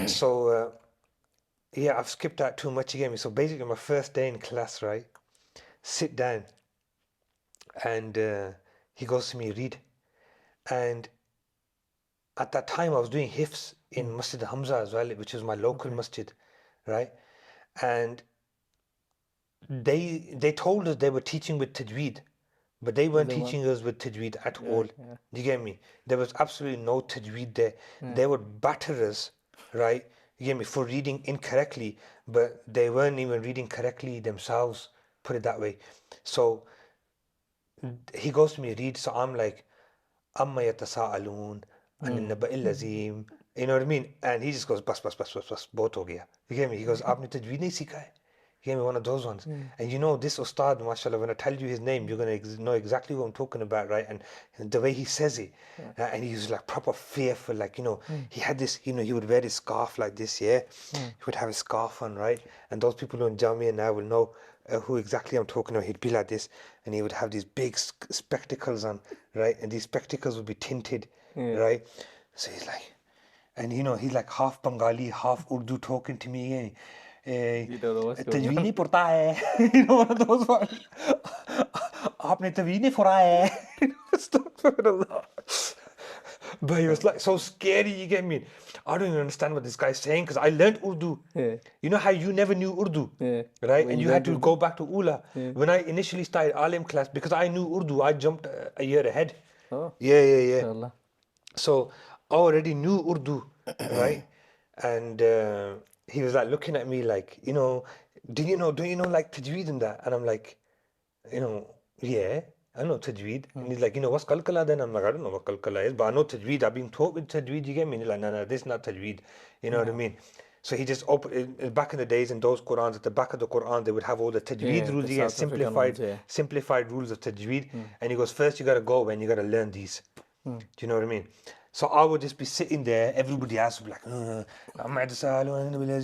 So, yeah, I've skipped out too much, you get me. So basically, my first day in class, right? Sit down, and he goes to me, read. And at that time, I was doing hifz in Masjid Hamza as well, which is my local masjid, right? And they told us they were teaching with tajweed, but they weren't teaching us with tajweed at all. You get me? There was absolutely no tajweed there. They would batter us, right? You get me, for reading incorrectly, but they weren't even reading correctly themselves, put it that way. So he goes to me, read, so I'm like, Amma yatasa'aloon, an naba'il azim, You know what I mean? And he just goes, bas, both ho gaya. You get me? He goes, aapne tajweed nahi sikha hai? You get me? One of those ones. And you know, this Ustad, mashallah, when I tell you his name, you're going to know exactly what I'm talking about, right? And the way he says it. And he was like proper fearful, like, you know, he had this, you know, he would wear his scarf like this, yeah? He would have his scarf on, right? And those people who are in Jamia now will know who exactly I'm talking about. He'd be like this, and he would have these big spectacles on, right? And these spectacles would be tinted, right? So he's like, and you know, he's like half Bengali, half Urdu talking to me. You don't know what's going तजवीद on. नहीं पढ़ता है you know, one of those ones. आपने तजवीद नहीं पढ़ा है Astaghfirullah. But he was like so scary, you get me? I don't even understand what this guy's saying because I learned Urdu. Yeah. You know how you never knew Urdu, Yeah. right? When And you you had learned to go back to Ula. Yeah. When I initially started Alim class, because I knew Urdu, I jumped a year ahead. Oh, Yeah. inshallah. So I already knew Urdu, right? And he was like looking at me like, you know, do you know like tajweed and that? And I'm like, you know, yeah, I know tajweed. And he's like, you know, what's kalkala then? I'm like, I don't know what kalkala is, but I know tajweed. I've been taught with tajweed. You get me? And he's like, no, this is not tajweed. You know what I mean? So he just opened back in the days in those Qurans, at the back of the Quran, they would have all the tajweed Yeah, rules, the you get South African ones, yeah. simplified rules of tajweed. And he goes, first you got to go and you got to learn these. Do you know what I mean? So I would just be sitting there, everybody else would be like, Madrasah,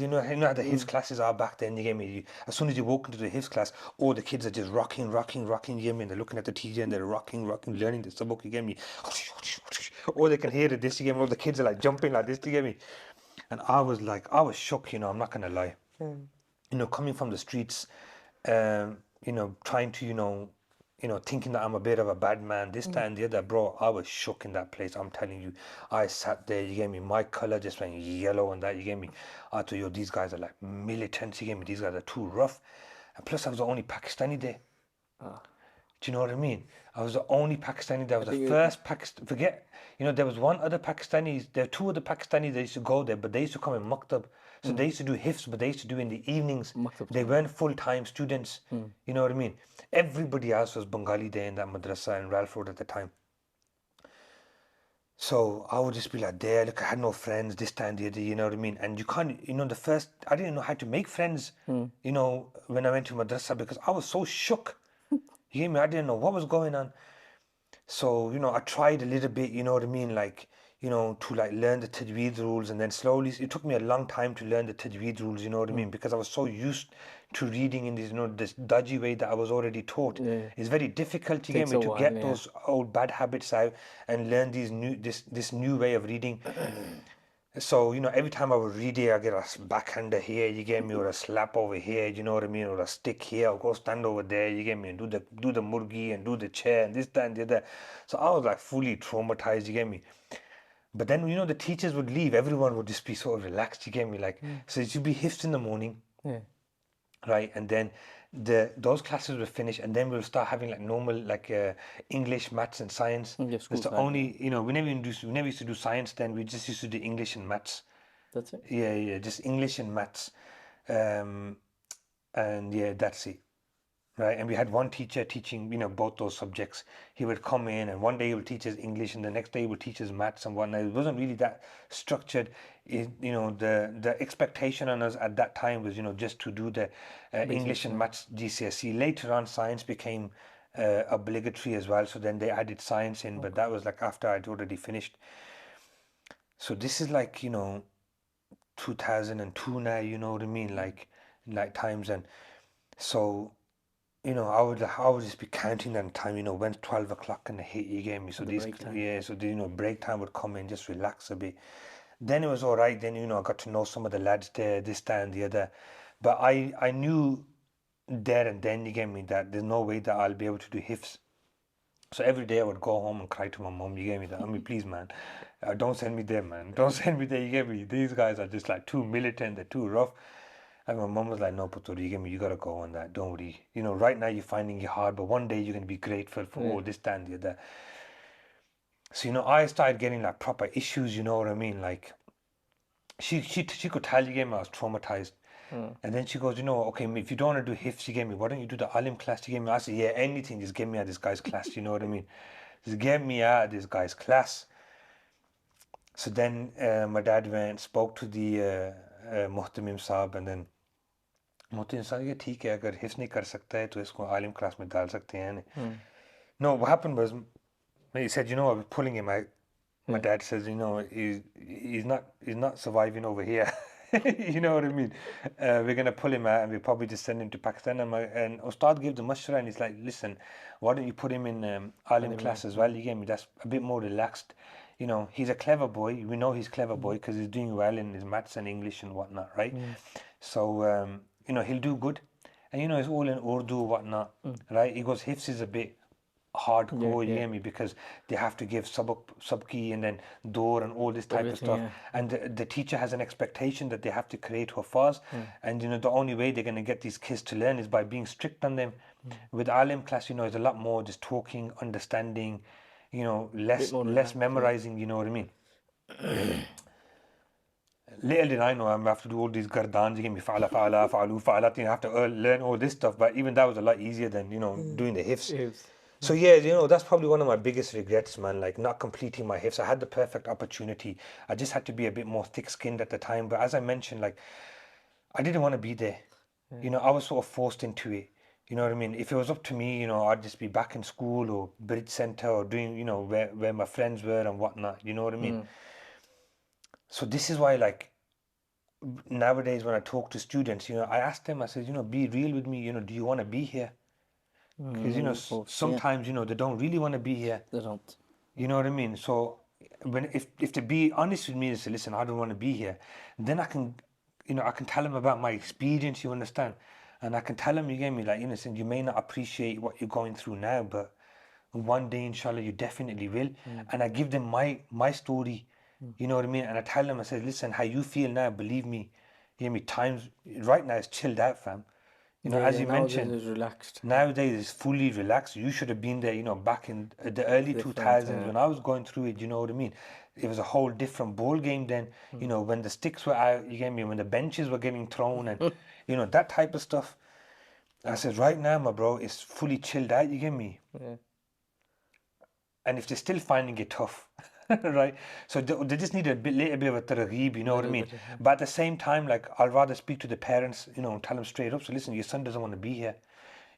you know how the Hifz classes are back then, you get me? As soon as you walk into the Hifz class, all the kids are just rocking, you get me? And they're looking at the teacher and they're rocking, learning the sabuk, you get me? All they can hear is this, you get me? All the kids are like jumping like this, you get me? And I was shook, you know, I'm not going to lie. You know, coming from the streets, you know, trying to, you know, thinking that I'm a bit of a bad man, this, that, and the other, bro, I was shook in that place. I'm telling you, I sat there, you get me, my color just went yellow and that, you get me. I thought, yo, these guys are like militants, you get me, these guys are too rough. And plus, I was the only Pakistani there. Do you know what I mean? I was the only Pakistani. There was the first Pakistan. Forget, you know, there was one other Pakistanis. There were two other Pakistanis that used to go there, but they used to come in Maktab. So they used to do hifz, but they used to do in the evenings. Maktab They weren't full-time students. You know what I mean? Everybody else was Bengali there in that madrasa in Ralph Road at the time. So I would just be like, there, look, I had no friends, this time, the other, you know what I mean? And you can't, you know, I didn't know how to make friends, you know, when I went to madrasa because I was so shook. You hear me? I didn't know what was going on. So, you know, I tried a little bit, you know what I mean? Like, you know, to like learn the tajweed rules, and then slowly, it took me a long time to learn the tajweed rules, you know what I mean? Because I was so used to reading in this, you know, this dodgy way that I was already taught. It's very difficult to get Takes me a to while, get yeah. those old bad habits out and learn this new way of reading. So, you know, every time I would read it, I get a backhander here, you get me, or a slap over here, you know what I mean, or a stick here, I'll go stand over there, you get me, and do the murgi and do the chair and this, that, and the other. So I was like fully traumatized, you get me. But then, you know, the teachers would leave, everyone would just be sort of relaxed, you get me, like, so it should be hifz in the morning, Yeah. right? And then those classes would finish, and then we'll start having like normal like English, maths, and science. Yeah, That's school the time, only, you know, we never used to do science then. We just used to do English and maths. That's it. Yeah, just English and maths. And yeah, that's it. Right. And we had one teacher teaching, you know, both those subjects. He would come in and one day he would teach us English and the next day he would teach us maths and whatnot. It wasn't really that structured. You know, the expectation on us at that time was, you know, just to do the English and maths GCSE. Later on, science became obligatory as well. So then they added science in, but that was like after I'd already finished. So this is like, you know, 2002 now, you know what I mean? Like times. And so, you know, I would just be counting that time, you know, when 12 o'clock and the hit you gave me. So The these, break time. yeah, so the, you know, break time would come in, just relax a bit. Then it was all right. Then, you know, I got to know some of the lads there, this, that, and the other. But I knew there and then, you gave me, that there's no way that I'll be able to do hifz. So every day I would go home and cry to my mom, you gave me that. I mean, please, man, don't send me there, man. Don't send me there, you get me. These guys are just like too militant, they're too rough. And my mom was like, no, Putur, you get me, you gotta go on that. Don't worry. You know, right now you're finding it hard, but one day you're gonna be grateful for all this, that, and the other. So, you know, I started getting like proper issues, you know what I mean? Like she could tell, you get me, I was traumatized. And then she goes, you know, okay, if you don't want to do hifz, you get me, why don't you do the alim class? You get me? I said, yeah, anything, just get me out of this guy's class, you know what I mean? Just get me out of this guy's class. So then my dad went, spoke to the Muhtamim Saab, and then Muhtamim Saab, yeah, ठीक है, अगर हिफ्स नहीं कर सकता है तो इसको आलिम क्लास में डाल सकते हैं. No, what happened was, he said, I was pulling him out. My dad says, he's not surviving over here. You know what I mean? We're gonna pull him out, and we probably just send him to Pakistan. And Ustad gave the mashra, and he's like, listen, why don't you put him in alim class as well? You get me? That's a bit more relaxed. He's a clever boy. We know he's clever boy because he's doing well in his maths and English and whatnot, right? So he'll do good, and it's all in Urdu, whatnot, right? He goes, Hifz is a bit hardcore, you hear me, because they have to give sabki and then door and all this type of stuff, and the teacher has an expectation that they have to create hufaz, and the only way they're going to get these kids to learn is by being strict on them. With alim class, it's a lot more just talking, understanding, less memorizing, you know what I mean. Little did I know I'm have to do all these gardans, you give me fa'ala, fa'ala, fa'alu, fa'alat, have to learn all this stuff, but even that was a lot easier than doing the hifz. So yeah, that's probably one of my biggest regrets, man, like not completing my hifz. I had the perfect opportunity. I just had to be a bit more thick-skinned at the time. But as I mentioned, like, I didn't want to be there. I was sort of forced into it. You know what I mean? If it was up to me, I'd just be back in school or Bridge Center or doing, where my friends were and whatnot. You know what I mean? So this is why, like, nowadays when I talk to students, I ask them, I said, be real with me. Do you want to be here? Because sometimes they don't really want to be here. They don't. You know what I mean? So if they be honest with me and say, listen, I don't want to be here, then I can tell them about my experience. You understand? And I can tell them, you get me, like, you may not appreciate what you're going through now, but one day, inshallah, you definitely will. And I give them my story. You know what I mean? And I tell them, I say, listen, how you feel now, believe me, you hear me, times right now is chilled out, fam. As you mentioned, nowadays it's relaxed. Nowadays it's fully relaxed. You should have been there, back in the early 2000s when I was going through it. You know what I mean? It was a whole different ball game then. When the sticks were out, you get me, when the benches were getting thrown and that type of stuff. I said, right now, my bro, it's fully chilled out. You get me? Yeah. And if they're still finding it tough, right? So they just need a little bit of a targheeb, you know what I mean? But at the same time, like, I'd rather speak to the parents, and tell them straight up. So listen, your son doesn't want to be here.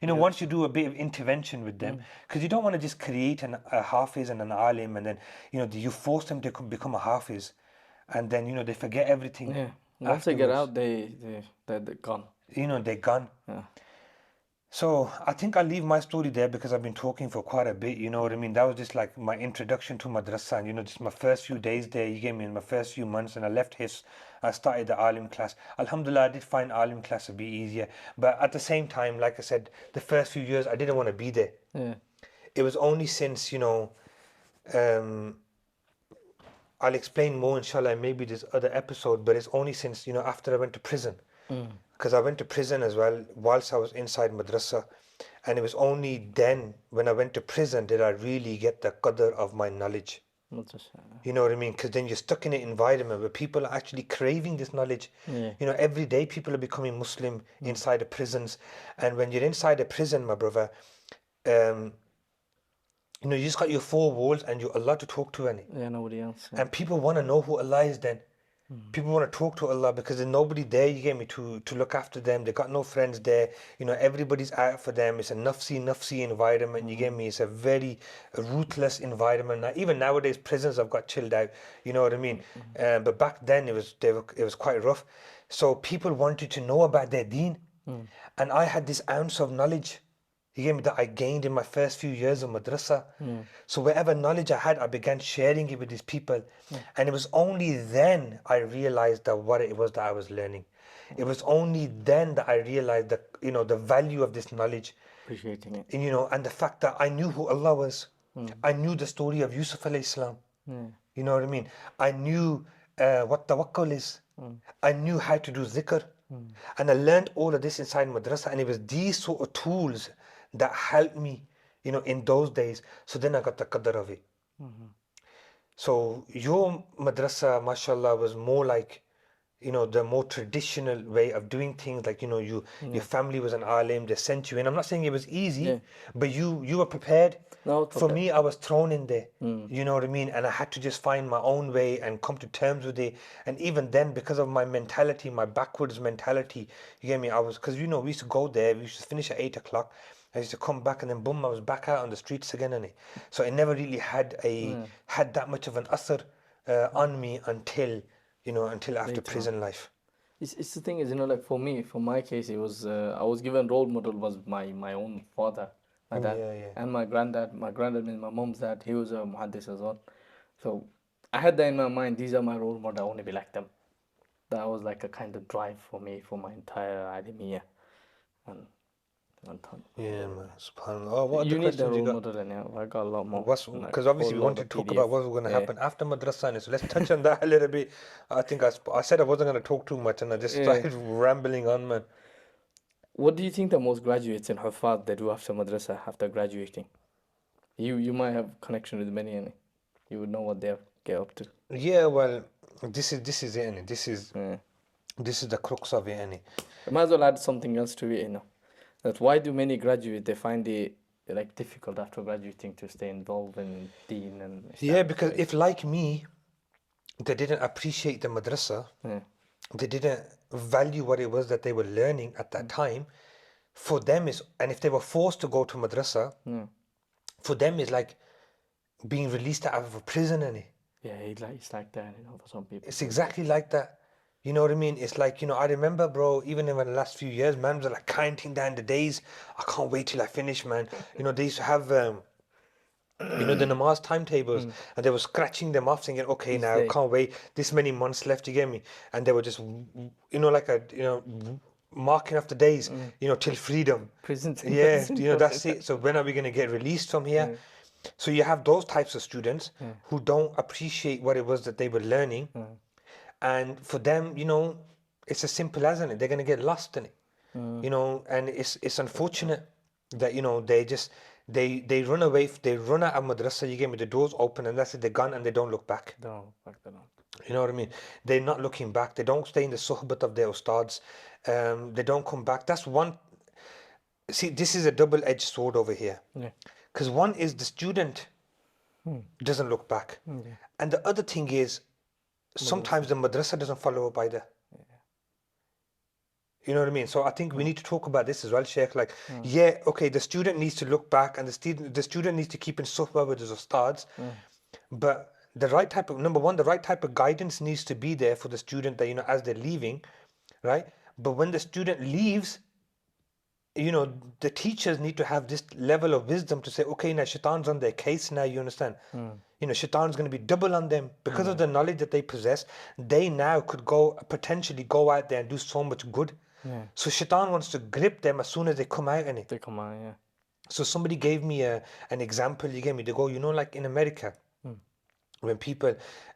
Once you do a bit of intervention with them, because you don't want to just create a hafiz and an alim, and then you force them to become a hafiz, and then they forget everything. Yeah. Once they get out, they're gone. They're gone. Yeah. So I think I'll leave my story there because I've been talking for quite a bit, you know what I mean? That was just like my introduction to Madrasah, and just my first few days there, you get me, in my first few months, and I left his, I started the alim class. Alhamdulillah, I did find alim class a bit easier, but at the same time, like I said, the first few years I didn't want to be there. Yeah. It was only since, I'll explain more inshallah in maybe this other episode, but it's only since, after I went to prison. Because I went to prison as well whilst I was inside Madrasah, and it was only then when I went to prison did I really get the qadr of my knowledge. You know what I mean? Because then you're stuck in an environment where people are actually craving this knowledge. Yeah. Every day people are becoming Muslim inside the prisons, and when you're inside a prison, my brother, you just got your four walls and you're Allah to talk to, any. Yeah, nobody else. Yeah. And people want to know who Allah is then. People want to talk to Allah because there's nobody there, you get me, to look after them. They got no friends there. Everybody's out for them. It's a nafsi environment, you get me. It's a very ruthless environment. Now, even nowadays, prisons have got chilled out, you know what I mean? But back then, it was quite rough. So people wanted to know about their deen. And I had this ounce of knowledge, you get me, that I gained in my first few years of Madrasah. So whatever knowledge I had, I began sharing it with these people. And it was only then I realized that what it was that I was learning. It was only then that I realized that, the value of this knowledge. Appreciating it. And, and the fact that I knew who Allah was. I knew the story of Yusuf alayhi salam. You know what I mean? I knew what tawakkul is. I knew how to do zikr. And I learned all of this inside Madrasah. And it was these sort of tools that helped me, in those days. So then I got the qadr of it. So your Madrasah, mashallah, was more like, you know, the more traditional way of doing things, like, you know, your family was an alim, they sent you in. I'm not saying it was easy, Yeah. but you were prepared. No, For me, I was thrown in there, Hmm. you know what I mean? And I had to just find my own way and come to terms with it. And even then, because of my mentality, my backwards mentality, you get me? Because, you know, we used to go there, we used to finish at 8 o'clock. I used to come back and then boom, I was back out on the streets again, and so it never really had that much of an asr on me until, you know, until after Later on. prison life. It's the thing is, you know, like for me, for my case, it was I was given role model was my own father, my dad, Yeah, yeah. and my granddad. My granddad means my mom's dad. He was a muhaddis as well. So I had that in my mind. These are my role model. I want to be like them. That was like a kind of drive for me for my entire academia. And thought, Yeah, man. SubhanAllah. Oh, what other you need the questions you role got? model, and yeah, I got a lot more. Like Because obviously whole we lot wanted of to talk about PDF. what's going to Yeah. happen after madrasa, so let's touch on that a little bit. I think I said I wasn't going to talk too much, and I just started rambling on, man. What do you think the most graduates in Hafad they do after madrasa, after graduating? You might have connection with many, and you would know what they get up to. Yeah, well, this is it, innit? Yeah. This is the crux of it, innit? I might as well add something else to it, you know. That why do many graduate they find it like difficult after graduating to stay involved in Deen and Yeah, Islamic because studies? if, like me, they didn't appreciate the madrasa, Yeah. they didn't value what it was that they were learning at that time, for them and if they were forced to go to madrasa, Yeah. for them is like being released out of a prison, innit? Yeah, it's like that, you know, for some people. It's exactly like that. You know what I mean? It's like, you know, I remember, bro, even in the last few years, man was like counting down the days. I can't wait till I finish, man. You know, they used to have, you know, the namaz timetables, and they were scratching them off, saying, okay, Each now, day. can't wait, this many months left, you get me? And they were just, you know, like marking off the days, you know, till freedom. Prison Yeah, sentence. you know, that's it. So when are we going to get released from here? So you have those types of students who don't appreciate what it was that they were learning. And for them, you know, it's as simple as it. They're going to get lost in it. You know, and it's unfortunate that, you know, they run away, they run out of madrasa, you get me, the doors open and that's it, they're gone and they don't look back. No, back then on. You know what I mean? They're not looking back. They don't stay in the suhbat of their ustads. They don't come back. That's one. See, this is a double-edged sword over here. Yeah. Because one is the student doesn't look back. Yeah. And the other thing is sometimes the madrasa doesn't follow up either. You know what I mean? So I think we need to talk about this as well, Sheikh. Like, yeah, okay, the student needs to look back and the student needs to keep in suhbah with his ustads. But the right type of, number one, the right type of guidance needs to be there for the student that, you know, as they're leaving, right? But when the student leaves, you know, the teachers need to have this level of wisdom to say, okay, now shaitan's on their case now, you understand? You know, shaitan's going to be double on them because of the knowledge that they possess. They now could potentially go out there and do so much good. Yeah. So shaitan wants to grip them as soon as they come out in it. They come on, yeah. So somebody gave me an example. You gave me, they go, you know, like in America, when people,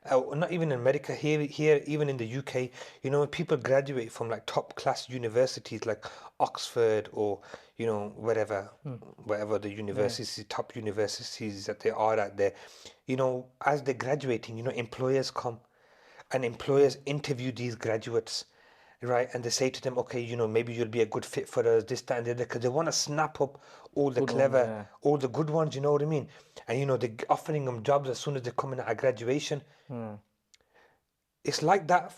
not even in America, here, even in the UK, you know, when people graduate from like top class universities like Oxford or, you know, wherever the universities, top universities that they are at there, you know, as they're graduating, you know, employers come and employers interview these graduates, right? And they say to them, okay, you know, maybe you'll be a good fit for us, this, that, and the other, because they want to snap up all the Good clever, ones, yeah. all the good ones, you know what I mean? And, you know, they're offering them jobs as soon as they're coming out of graduation. It's like that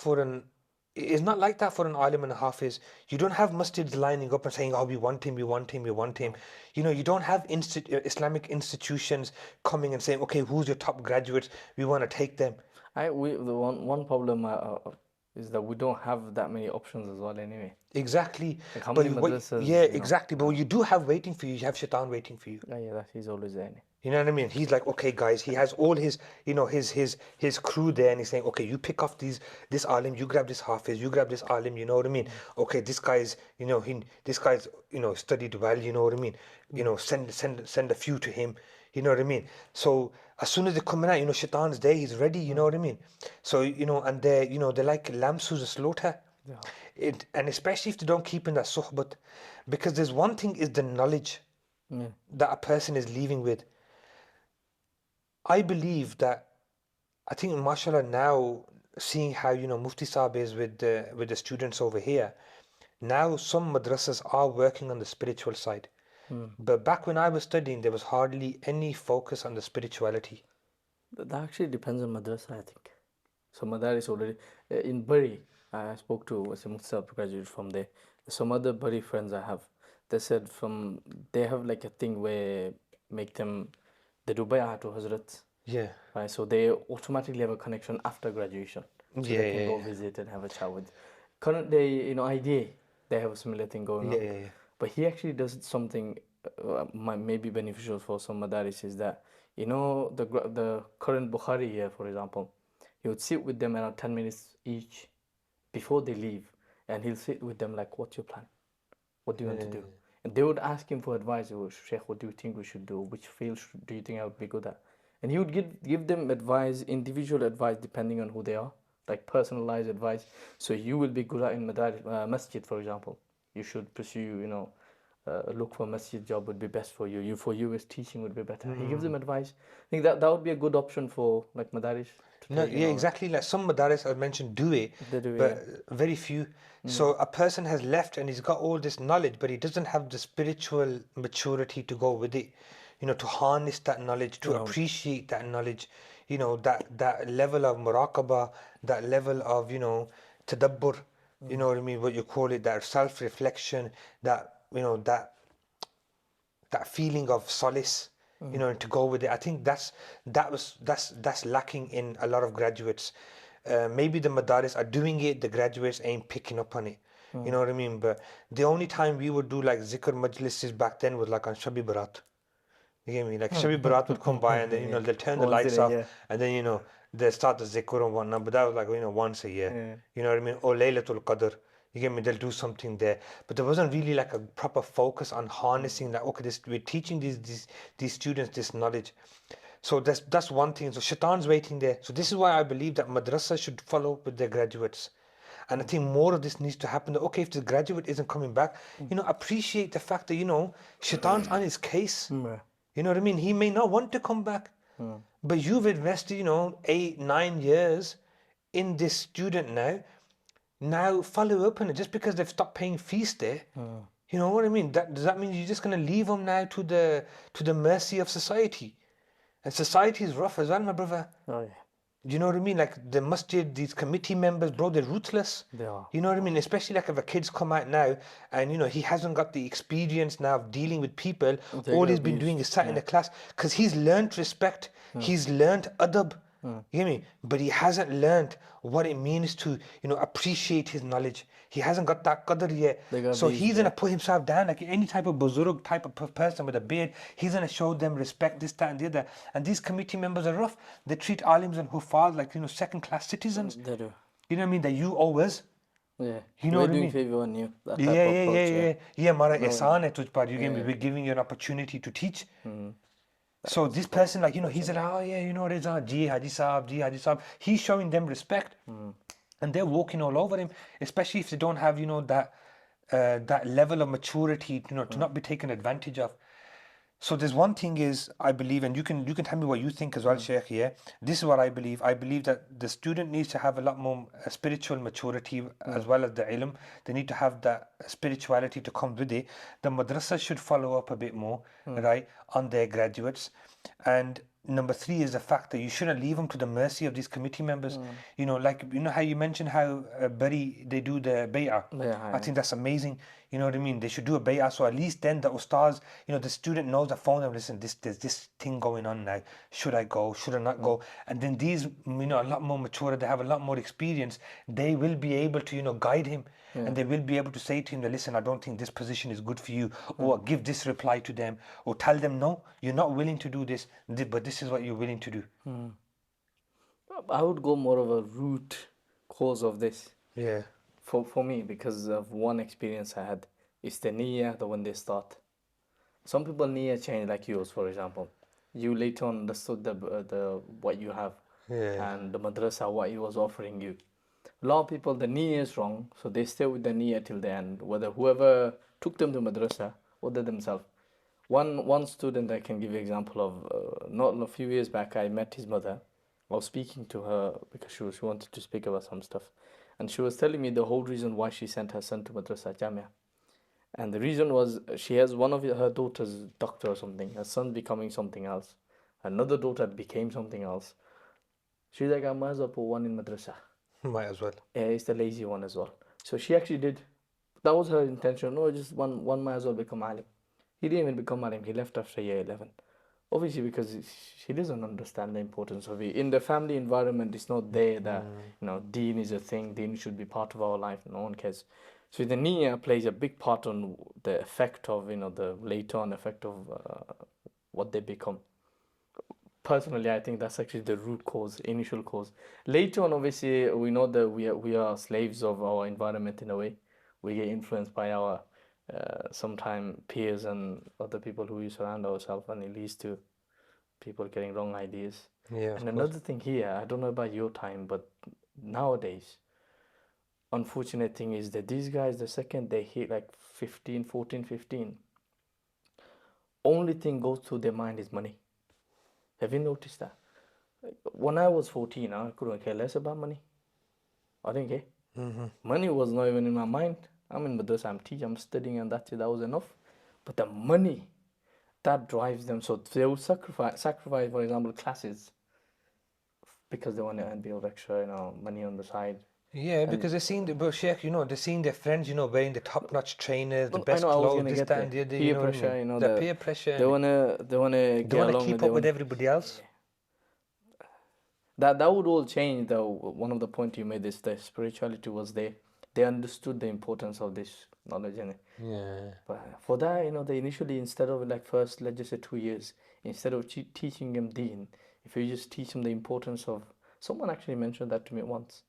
it's not like that for an alim and a hafiz. You don't have masjids lining up and saying, oh, we want him, we want him, we want him. You know, you don't have Islamic institutions coming and saying, okay, who's your top graduates? We want to take them. The one problem is that we don't have that many options as well anyway. Exactly. Like how many madrasas, yeah, you know? exactly. But what you do have waiting for you, you have shaitan waiting for you. Yeah, he's always there. You know what I mean? He's like, okay, guys, he has all his, you know, his crew there, and he's saying, okay, you pick off this alim, you grab this hafiz, you grab this alim, you know what I mean? Okay, this guy's, you know, this guy's, you know, studied well, you know what I mean? You know, send a few to him, you know what I mean? So as soon as they're coming out, you know, shaitan's there, he's ready, you know what I mean? So, you know, and they're, you know, they're like lambs who's a slaughter. Yeah. And especially if they don't keep in that suhbat, because there's one thing is the knowledge that a person is leaving with. I believe that, I think, mashallah, now, seeing how, Mufti Saab is with the students over here. Now some madrasas are working on the spiritual side. But back when I was studying, there was hardly any focus on the spirituality. That actually depends on madrasa, I think. So madaris already in Bury, I spoke to a Mufti graduate from there. Some other Bury friends I have, they said they have like a thing where make them they do bay'ah to Hazrat, Yeah. right? So they automatically have a connection after graduation, so Yeah, they can yeah, go yeah. visit and have a chat with. Current day, IDA, they have a similar thing going Yeah, on. yeah, yeah. But he actually does something may be beneficial for some madaris is that the current Bukhari here, for example, he would sit with them around 10 minutes each before they leave, and he'll sit with them like, "What's your plan? What do you want to do?" And they would ask him for advice. Oh, Sheikh, what do you think we should do? Which field do you think I would be good at? And he would give them advice, individual advice, depending on who they are, like personalized advice. So you will be good at in masjid, for example. You should pursue, look for a masjid job would be best for you. For you as teaching would be better. He gives them advice. I think that would be a good option for like madaris to No, take and yeah, all that. exactly. Like some madaris I mentioned do it, They do, but yeah. very few. So a person has left and he's got all this knowledge, but he doesn't have the spiritual maturity to go with it. To harness that knowledge, to No. appreciate that knowledge. That level of muraqabah, that level of tadabbur. You know what I mean? What you call it, that self-reflection, that feeling of solace, and to go with it. I think that's lacking in a lot of graduates. Maybe the madaris are doing it, the graduates ain't picking up on it. You know what I mean? But the only time we would do like zikr majlises back then was like on Shabi Barat. You get me? Like Shabi Barat would come by and then Yeah. they'll turn the Once in lights a off year. and then they'll start the zikr and whatnot. But that was like once a year. Yeah. You know what I mean? Or Laylatul Qadr. You get me? They'll do something there. But there wasn't really like a proper focus on harnessing that. Okay, we're teaching these students this knowledge. So that's one thing. So Shaitan's waiting there. So this is why I believe that madrasa should follow up with their graduates. And I think more of this needs to happen. That, okay, if the graduate isn't coming back, appreciate the fact that, Shaitan's on his case. Yeah. You know what I mean? He may not want to come back. But you've invested, 8, 9 years in this student now. Now follow up on it. Just because they've stopped paying fees there, you know what I mean? Does that mean you're just gonna leave them now to the mercy of society? And society is rough as well, my brother. Oh yeah. Do you know what I mean? Like the masjid, these committee members, bro, they're ruthless. They are. You know what I mean? Especially like if a kid's come out now and he hasn't got the experience now of dealing with people. They All get he's been doing abused. is sat in a class because he's learned respect. He's learned adab. You get me? But he hasn't learned what it means to, appreciate his knowledge. He hasn't got that qadr yet. They got So abused, he's yeah. gonna put himself down like any type of buzurg type of person with a beard. He's gonna show them respect, this, that, and the other. And these committee members are rough. They treat alims and huffaz like second-class citizens. They do. You know what I mean? That you owe us. Yeah. You know We're what I doing mean? favor on you. That Yeah, type yeah, of yeah, approach, yeah, yeah. yeah. Mara No. ihsan hai tujh par. You get me? Yeah. We're giving you an opportunity to teach. So this person, like, he's like, oh yeah, Reza, ji Haji Saab. He's showing them respect. And they're walking all over him, especially if they don't have, that level of maturity, to not be taken advantage of. So there's one thing is I believe, and you can tell me what you think as well, Sheikh. Yeah, this is what I believe. I believe that the student needs to have a lot more spiritual maturity as well as the ilm. They need to have that spirituality to come with it. The madrasa should follow up a bit more, right, on their graduates. And number 3 is the fact that you shouldn't leave them to the mercy of these committee members. Like how you mentioned how Bari they do the bay'ah. Yeah, I think that's amazing. You know what I mean? They should do a bay'ah, so at least then the ustaz, the student knows the phone and listen, there's this thing going on now. Should I go? Should I not go? And then these, a lot more mature, they have a lot more experience. They will be able to, guide him. And they will be able to say to him that, listen, I don't think this position is good for you, or give this reply to them, or tell them, no, you're not willing to do this, but this is what you're willing to do. I would go more of a root cause of this. Yeah. For me, because of one experience I had, it's the niyyah, the when they start. Some people niyyah change like yours, for example. You later on understood the what you have, and the madrasa what he was offering you. A lot of people, the niyyah is wrong, so they stay with the niyyah till the end, whether whoever took them to madrasa or they themselves. One student I can give you example of, not a few years back, I met his mother I was speaking to her because she wanted to speak about some stuff, and she was telling me the whole reason why she sent her son to Madrasah Jamia. And the reason was she has one of her daughters doctor or something, her son becoming something else, another daughter became something else. She's like, I might as well put one in Madrasah. Might as well. Yeah, it's the lazy one as well. So she actually did. That was her intention. No, just one might as well become alim. He didn't even become alim. He left after year 11. Obviously, because she doesn't understand the importance of it. In the family environment, it's not there that, Deen is a thing. Deen should be part of our life. No one cares. So the niyyah plays a big part on the effect of, the later on effect of what they become. Personally, I think that's actually the root cause, initial cause. Later on, obviously, we know that we are slaves of our environment in a way. We get influenced by our sometime peers and other people who we surround ourselves, and it leads to people getting wrong ideas. Yeah, And another thing here, I don't know about your time, but nowadays, unfortunate thing is that these guys, the second they hit like 15, 14, 15, only thing goes through their mind is money. Have you noticed that? When I was 14, I couldn't care less about money. I didn't care. Money was not even in my mind. I'm in Madrasah, I'm teaching, I'm studying, and that's it. That was enough. But the money, that drives them. So they will sacrifice, for example, classes because they want to earn a bit of extra, money on the side. Yeah, because they're seeing the Sheikh, they're seeing their friends, wearing the top-notch trainers, the best I was clothes, gonna this, get that, there. and the other. Peer You know what I pressure, mean? The peer pressure. they wanna They get want to along. keep up with everybody else. That would all change though. One of the points you made is the spirituality was there. They understood the importance of this knowledge, innit? Yeah. But for that, they initially, instead of like first, let's just say 2 years, instead of teaching them Deen, if you just teach them the importance of, someone actually mentioned that to me once.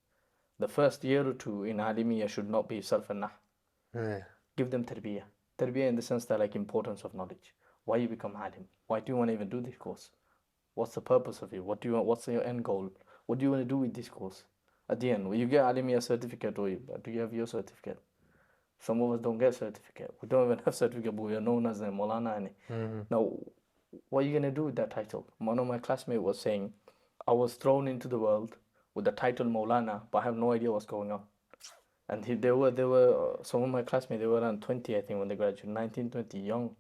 The first year or two in Alimiya should not be self and nah. Yeah. Give them Tarbiyyah. Tarbiyyah in the sense that like importance of knowledge. Why you become Alim? Why do you want to even do this course? What's the purpose of it? What do you want? What's your end goal? What do you want to do with this course? At the end, when you get Alimiya certificate, or do you have your certificate? Some of us don't get certificate. We don't even have certificate, but we are known as the Maulana. Now, what are you gonna do with that title? One of my classmates was saying, I was thrown into the world with the title Maulana, but I have no idea what's going on. And they were some of my classmates. They were around 20, I think, when they graduated, 19, 20, young.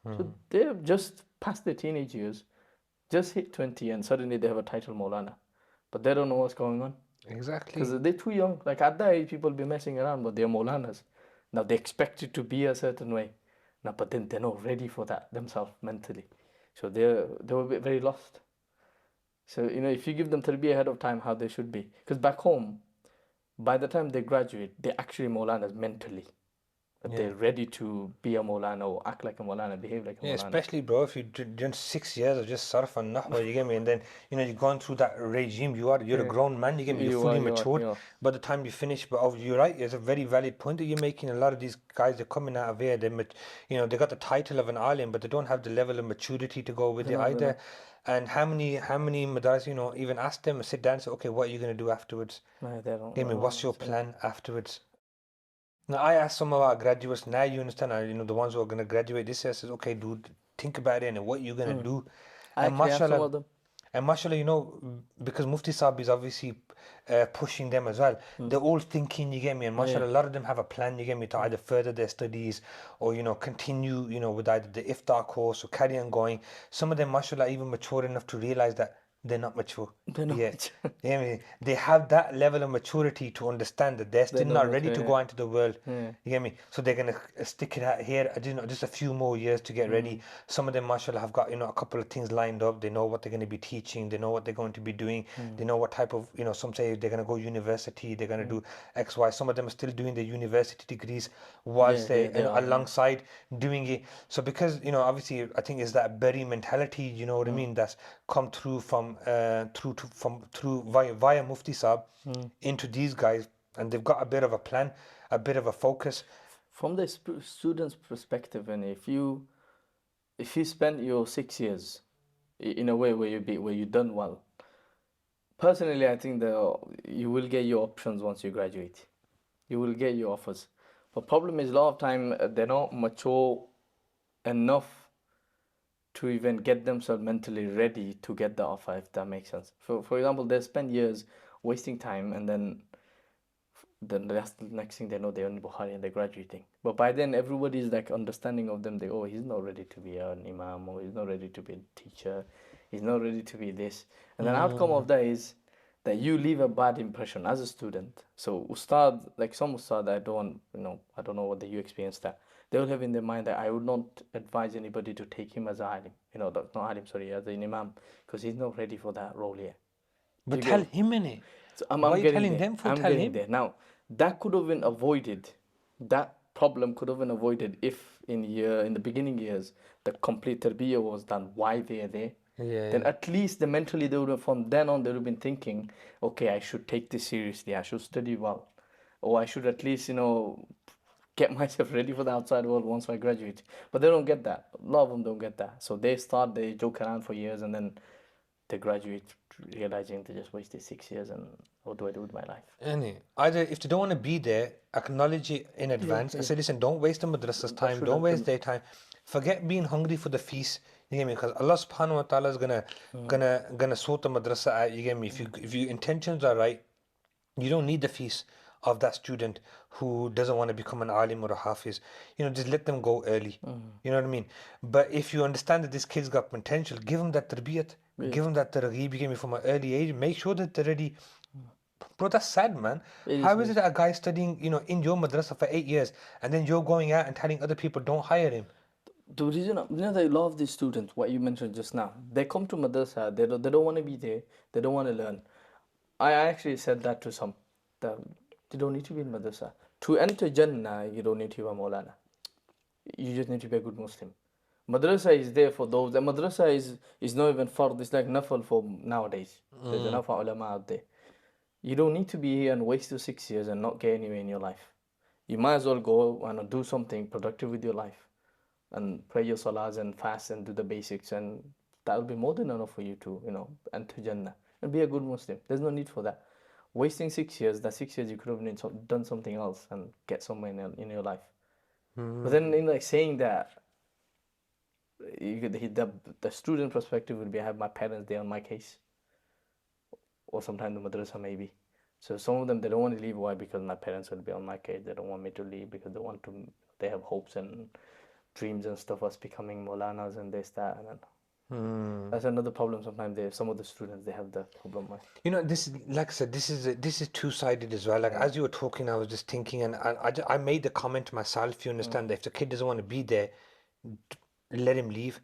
So they're just past their teenage years, just hit 20, and suddenly they have a title Maulana, but they don't know what's going on. Exactly. Because they're too young. Like at that age, people be messing around, but they're Maulanas. Now they expect it to be a certain way. Now, but then they're not ready for that themselves mentally. So they were very lost. So if you give them tarbiyah ahead of time, how they should be. Because back home, by the time they graduate, they're actually Maulanas mentally. But they're ready to be a Maulana or act like a Maulana, behave like a Yeah, Maulana. especially, bro, if you've done 6 years of just sarf and nahwa, you get me, and then you've gone through that regime. You're a grown man, you get me, you're fully matured. By the time you finish, but you're right, it's a very valid point that you're making. A lot of these guys, they're coming out of here, they got the title of an alim, but they don't have the level of maturity to go with it either. And how many madaris, even ask them, sit down and say, okay, what are you going to do afterwards? No, they don't. Give me, what's your plan afterwards? Now, I asked some of our graduates, now you understand, the ones who are going to graduate this year, says, okay, dude, think about it and what you're going to do. And mashallah, because Mufti Saab is obviously pushing them as well. They're all thinking, you get me, and mashallah, a lot of them have a plan, you get me, to either further their studies or, continue, with either the iftar course or carry on going. Some of them, mashallah, even mature enough to realize that they're not mature. They're not mature. Yeah, they have that level of maturity to understand that they're still not ready to go into the world. You get me? So they're gonna stick it out here. Just a few more years to get ready. Some of them, mashallah, have got a couple of things lined up. They know what they're going to be teaching. They know what they're going to be doing. They know what type of some say they're going to go university. They're going to do X, Y. Some of them are still doing their university degrees whilst they alongside doing it. So because obviously I think it's that berry mentality. You know what I mean? That's come through from via Mufti Saab into these guys, and they've got a bit of a plan, a bit of a focus. From the student's perspective, and if you spend your 6 years in a way where you've done well, personally, I think you will get your options once you graduate. You will get your offers. But problem is, a lot of time they're not mature enough to even get themselves mentally ready to get the offer, if that makes sense. For example, they spend years wasting time, and then that's the next thing they know, they're in Bukhari and they're graduating. But by then, everybody's like understanding of them. They, oh, he's not ready to be an imam, or he's not ready to be a teacher, he's not ready to be this. And then outcome of that is that you leave a bad impression as a student. So ustad, like some ustad, I don't know whether you experienced that. They will have in their mind that I would not advise anybody to take him as a alim, not alim, sorry, as an imam, because he's not ready for that role yet. But tell him in it. So Why are you getting telling there. them for? I'm Tell getting him. there. Now, that could have been avoided. That problem could have been avoided if in the beginning years the complete tarbiyyah was done. Why they are there? Yeah. Then at least mentally they would have, from then on, they would have been thinking, okay, I should take this seriously. I should study well, or I should at least get myself ready for the outside world once I graduate. But they don't get that. A lot of them don't get that. So they joke around for years, and then they graduate realizing they just wasted 6 years, and what do I do with my life? Either if they don't want to be there, acknowledge it in advance. I say, listen, don't waste the madrasa's time, don't waste their time. Forget being hungry for the feast. You get me? Because Allah subhanahu wa ta'ala is gonna sort the madrasa out. You get me? If your intentions are right, you don't need the fees of that student who doesn't want to become an alim or a hafiz. Just let them go early. You know what I mean? But if you understand that this kid's got potential, give him that tarbiyat, give him that targheeb, you get me, from an early age. Make sure that they're ready. Bro, that's sad, man. How is it that a guy studying, in your madrasa for 8 years, and then you're going out and telling other people don't hire him? The reason, they love these students, what you mentioned just now. They come to madrasa, they don't want to be there, they don't want to learn. I actually said that to some, that you don't need to be in madrasa. To enter Jannah, you don't need to be a Maulana. You just need to be a good Muslim. Madrasa is there for those. The madrasa is not even fard, it's like nafal for nowadays. There's enough ulama out there. You don't need to be here and waste your 6 years and not get anywhere in your life. You might as well go and do something productive with your life, and pray your salahs and fast and do the basics, and that will be more than enough for you to, enter Jannah and be a good Muslim. There's no need for that. Wasting 6 years, that 6 years you could have done something else and get somewhere in your life. But then, saying that, the student perspective would be, I have my parents there on my case, or sometimes the madrasa maybe. So some of them, they don't want to leave. Why? Because my parents will be on my case. They don't want me to leave because they have hopes and dreams and stuff, us becoming Maulanas and this, that, and then. That's another problem. Sometimes some of the students, they have the problem with. This, like I said, this is two-sided as well. Like, as you were talking, I was just thinking, and I made the comment myself. You understand that if the kid doesn't want to be there, let him leave.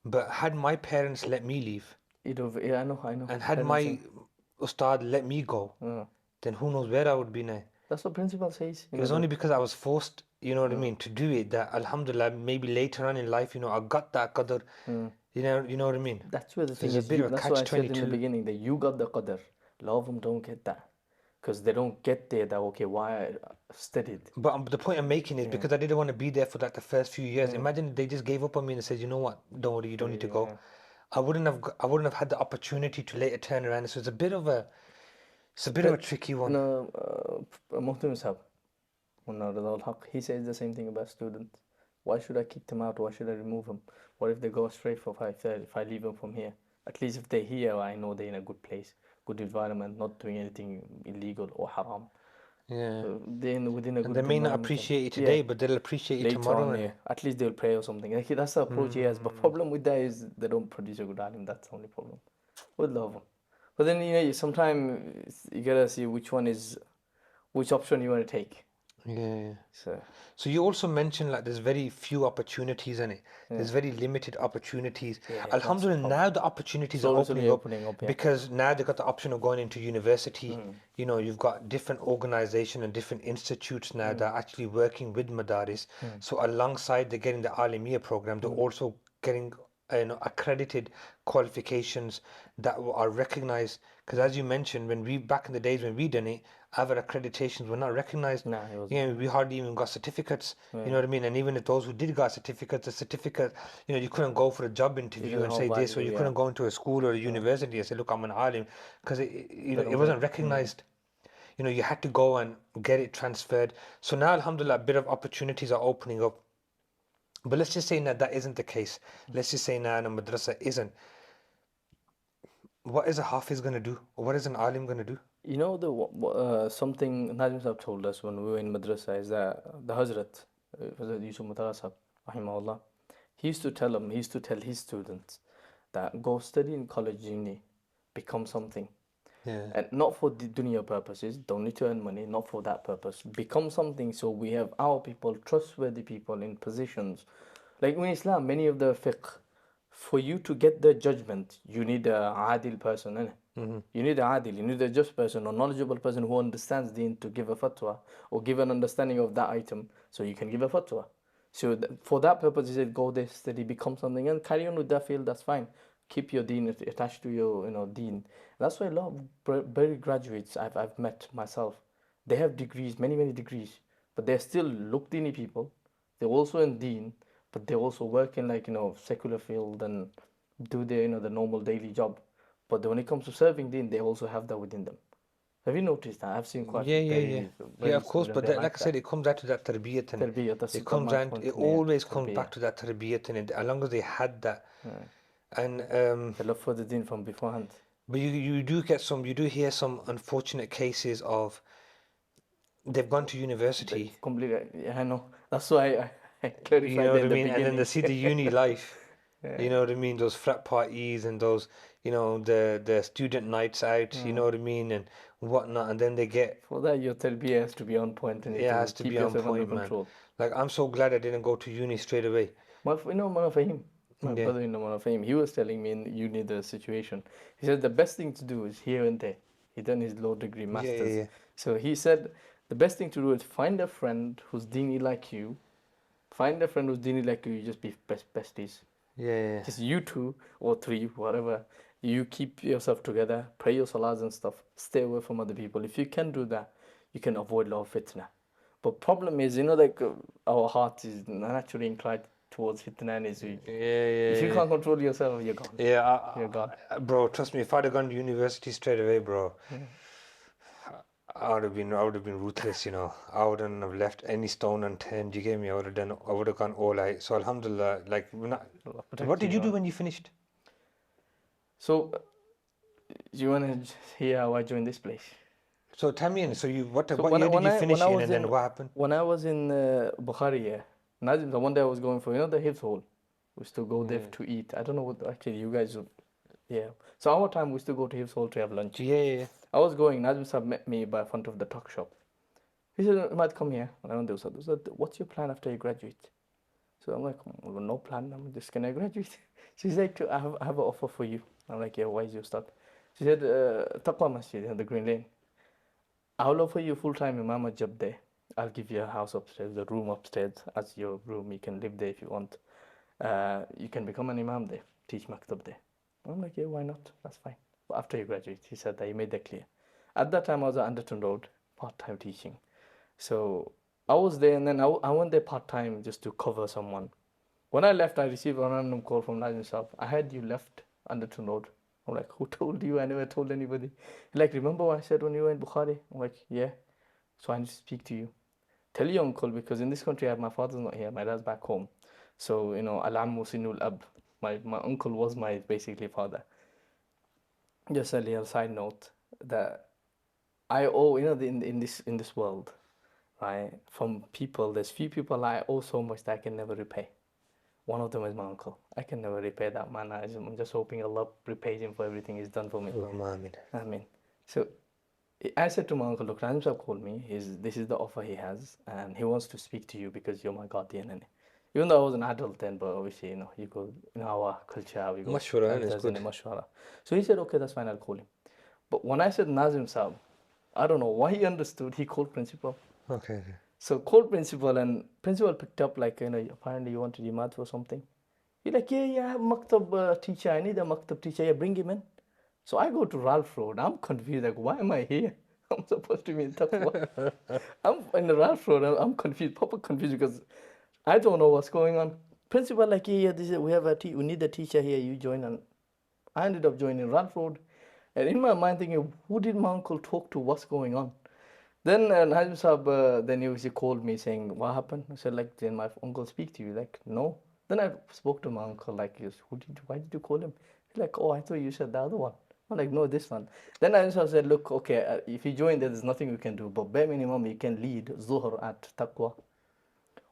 But had my parents let me leave, I know. and had my ustad let me go, then who knows where I would be now. That's what principal says. It was only because I was forced, you know what I mean, to do it, that alhamdulillah, maybe later on in life, I got that qadr. You know what I mean? That's where the thing There's is. a bit of a That's what I said in the catch-22. beginning, that you got the qadr. A lot of them don't get that. Because they don't get there that, okay, why I studied. But the point I'm making is because I didn't want to be there for the first few years. Imagine they just gave up on me and said, you know what, don't worry, you don't need to go. I wouldn't have had the opportunity to later turn around. So it's a bit of a tricky one. Muhtim Sahab, he says the same thing about students. Why should I kick them out? Why should I remove them? What if they go astray for 5:30? If I leave them from here, at least if they're here, I know they're in a good place, good environment, not doing anything illegal or haram. Yeah. Within a good They may not environment. appreciate it today, but they'll appreciate it Later tomorrow. on, yeah. At least they'll pray or something. Like, that's the approach he has. But problem with that is they don't produce a good alim. That's the only problem. Would love them. But then, sometimes you gotta see which option you want to take. Yeah. So you also mentioned, like, there's very few opportunities in it. There's very limited opportunities. Alhamdulillah, now the opportunities are opening up, because now they've got the option of going into university. You've got different organizations and different institutes now that are actually working with madaris. So alongside they're getting the Alimiyya program, they're also getting accredited qualifications that are recognized. Because as you mentioned, back in the days when we done it, our accreditations were not recognized. We hardly even got certificates. You know what I mean? And even if those who did got certificates, the certificate, you couldn't go for a job interview and say this, or you couldn't go into a school or a university and say, look, I'm an alim, because it wasn't recognized. You had to go and get it transferred. So now, alhamdulillah, a bit of opportunities are opening up. But let's just say now that isn't the case. Let's just say now in a madrasa isn't. What is a hafiz going to do? Or what is an alim going to do? You know, something Najim Sahib told us when we were in Madrasah is that the Hazrat, Hazrat Yusuf Madrasah, rahimahullah, he used to tell him, he used to tell his students that go study in college, uni, become something. Yeah. And not for the dunya purposes, don't need to earn money, not for that purpose. Become something so we have our people, trustworthy people in positions. Like in Islam, many of the fiqh, for you to get the judgment, you need a adil person, innit? You need a adil, you need a just person or knowledgeable person who understands deen to give a fatwa or give an understanding of that item so you can give a fatwa. So for that purpose, he said, go there, study, become something and carry on with that field, that's fine. Keep your deen attached to your deen. That's why a lot of very graduates I've met myself, they have degrees, many degrees, but they're still look deeny people. They're also in deen, but they also work in like secular field and do their the normal daily job. But when it comes to serving deen, they also have that within them. Have you noticed that? I've seen quite Yeah, very of course. students, But they're like I said, it comes down to that tarbiyyah, and Tarbiyyah, that's it comes my and point, it yeah, always comes tarbiyyah. back to that tarbiyyah, and as long as they had that, and They look for the deen from beforehand. but you do hear some unfortunate cases of they've gone to university, Completely, yeah, I know. That's why I clarified you know that what I in the mean, and then they beginning. see the uni life. You know what I mean? Those frat parties and those, the student nights out, you know what I mean, and whatnot. And then they get, For that, your tarbiyyah has to be on point and it has to to keep be on yourself under point, man. control. Like, I'm so glad I didn't go to uni straight away. Mana Fahim, my Yeah. brother-in-law Mana Fahim, he was telling me in uni the situation. He said the best thing to do is here and there. He done his law degree, masters. Yeah. So he said the best thing to do is find a friend who's deeny like you. Find a friend who's deeny like you. You just be besties. Yeah. Just you two or three, whatever. You keep yourself together, pray your salahs and stuff. Stay away from other people. If you can do that, you can avoid a lot of fitna. But problem is, our heart is naturally inclined towards fitna, and if you can't control yourself, you're gone. Yeah, You're gone. bro, trust me, if I'd have gone to university straight away, bro, I would have been ruthless, I wouldn't have left any stone unturned. You get me? I would have gone all out. So alhamdulillah, like, what did you do when you finished? So, you want to hear how I joined this place? So tell me, so what year when did you I- finish when I in, was and then in- what happened? When I was in Bukhari, yeah, Nazim, the one day I was going for, the Hifz Hall. We used to go there to eat. I don't know what, actually, you guys, yeah. So our time, we used to go to Hifz Hall to have lunch. Yeah. I was going, Nazim Sahib met me by front of the tuck shop. He said, Emad, come here. And I went there, said, what's your plan after you graduate? So I'm like, well, no plan, I'm just going to graduate. She's like, I have an offer for you. I'm like, yeah, why is your start? She said, Taqwa Masjid, the Green Lane. I'll offer you full-time Imam job there. I'll give you a house upstairs, a room upstairs as your room. You can live there if you want. You can become an Imam there, teach Maktab there. I'm like, yeah, why not? That's fine. But after you graduate, he said that he made that clear. At that time, I was at Anderton Road, part-time teaching. So I was there, and then I went there part-time just to cover someone. When I left, I received a random call from Najim Sahib. I heard you left Anderton Road. I'm like, who told you? I never told anybody. He's like, remember what I said when you were in Bukhari? I'm like, yeah. So I need to speak to you. Tell your uncle, because in this country, my father's not here. My dad's back home. So, Al-Ammu Sinul Ab. My uncle was my basically father. Just a little side note that I owe, in this world, right? From people, there's few people I owe so much that I can never repay. One of them is my uncle. I can never repay that man. I'm just hoping Allah repays him for everything he's done for me. I mean, so I said to my uncle, look, Najim Sahib called me. This is the offer he has, and he wants to speak to you because you're my guardian. Even though I was an adult then, but obviously, you go in our culture, we go Mashwara, elders it's good. and mashwara. So he said, okay, that's fine, I'll call him. But when I said Nazim Sahib, I don't know why he understood. He called principal. Okay. So called principal, and principal picked up like, apparently you wanted Emad for something. He's like, yeah, I have maktab teacher. I need a maktab teacher. Yeah, bring him in. So I go to Ralph Road. I'm confused. Like, why am I here? I'm supposed to be in Taqwa. I'm in the Ralph Road. I'm confused, proper confused, because I don't know what's going on. Principal like, yeah, we have we need a teacher here. You join. And I ended up joining Ralph Road. And in my mind thinking, who did my uncle talk to? What's going on? Then Najim Saab, then he called me saying, what happened? I said, like, did my uncle speak to you? Like, no. Then I spoke to my uncle, like, why did you call him? He's like, oh, I thought you said the other one. I'm like, no, this one. Then Najim Saab said, look, okay, if you join, there's nothing we can do, but bare minimum, you can lead Zuhr at Taqwa.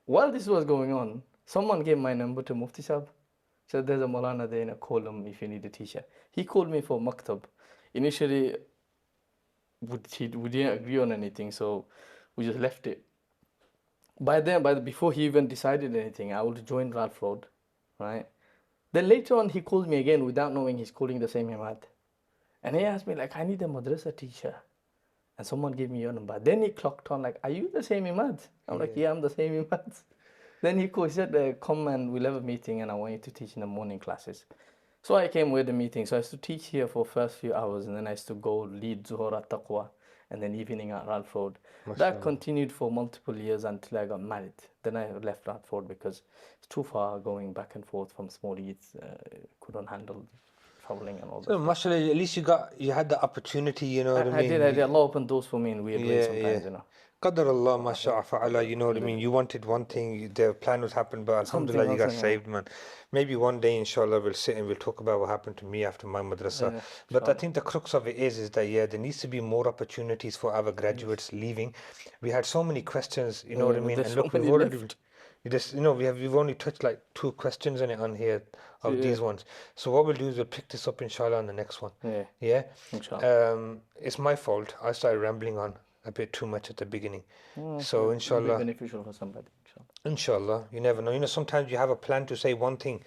While this was going on, someone gave my number to Mufti Saab. Said, there's a Maulana there in a column if you need a teacher. He called me for Maktab. Initially, we didn't agree on anything, so we just left it. Before he even decided anything, I would join Ralph Road, right? Then later on, he called me again without knowing he's calling the same Emad. And he asked me, like, I need a madrasa teacher. And someone gave me your number. Then he clocked on, like, are you the same Emad? I'm like, yeah, I'm the same Emad. Then he said, come and we'll have a meeting and I want you to teach in the morning classes. So I came with the meeting. So I used to teach here for first few hours and then I used to go lead Zuhur at Taqwa and then evening at Ralph Road. That continued for multiple years until I got married. Then I left Ralph Road because it's too far going back and forth from small youths. Couldn't handle traveling and all that. So, mashallah, at least you had the opportunity, you know what I mean? I did. Allah opened doors for me in weird ways sometimes, you know. Qadar Allah, mashallah, fa'ala, you know what I mean? You wanted one thing, the plan was happened, but alhamdulillah, you got saved, man. Maybe one day, inshallah, we'll sit and we'll talk about what happened to me after my madrasa. But I think the crux of it is that, there needs to be more opportunities for our graduates leaving. We had so many questions, you know what I mean? And look, we've already... we've only touched like 2 questions on it on here of these ones. So what we'll do is we'll pick this up inshallah on the next one. Yeah. Inshallah. It's my fault. I started rambling on a bit too much at the beginning. So inshallah. It'll be beneficial for somebody. Inshallah. You never know. Sometimes you have a plan to say one thing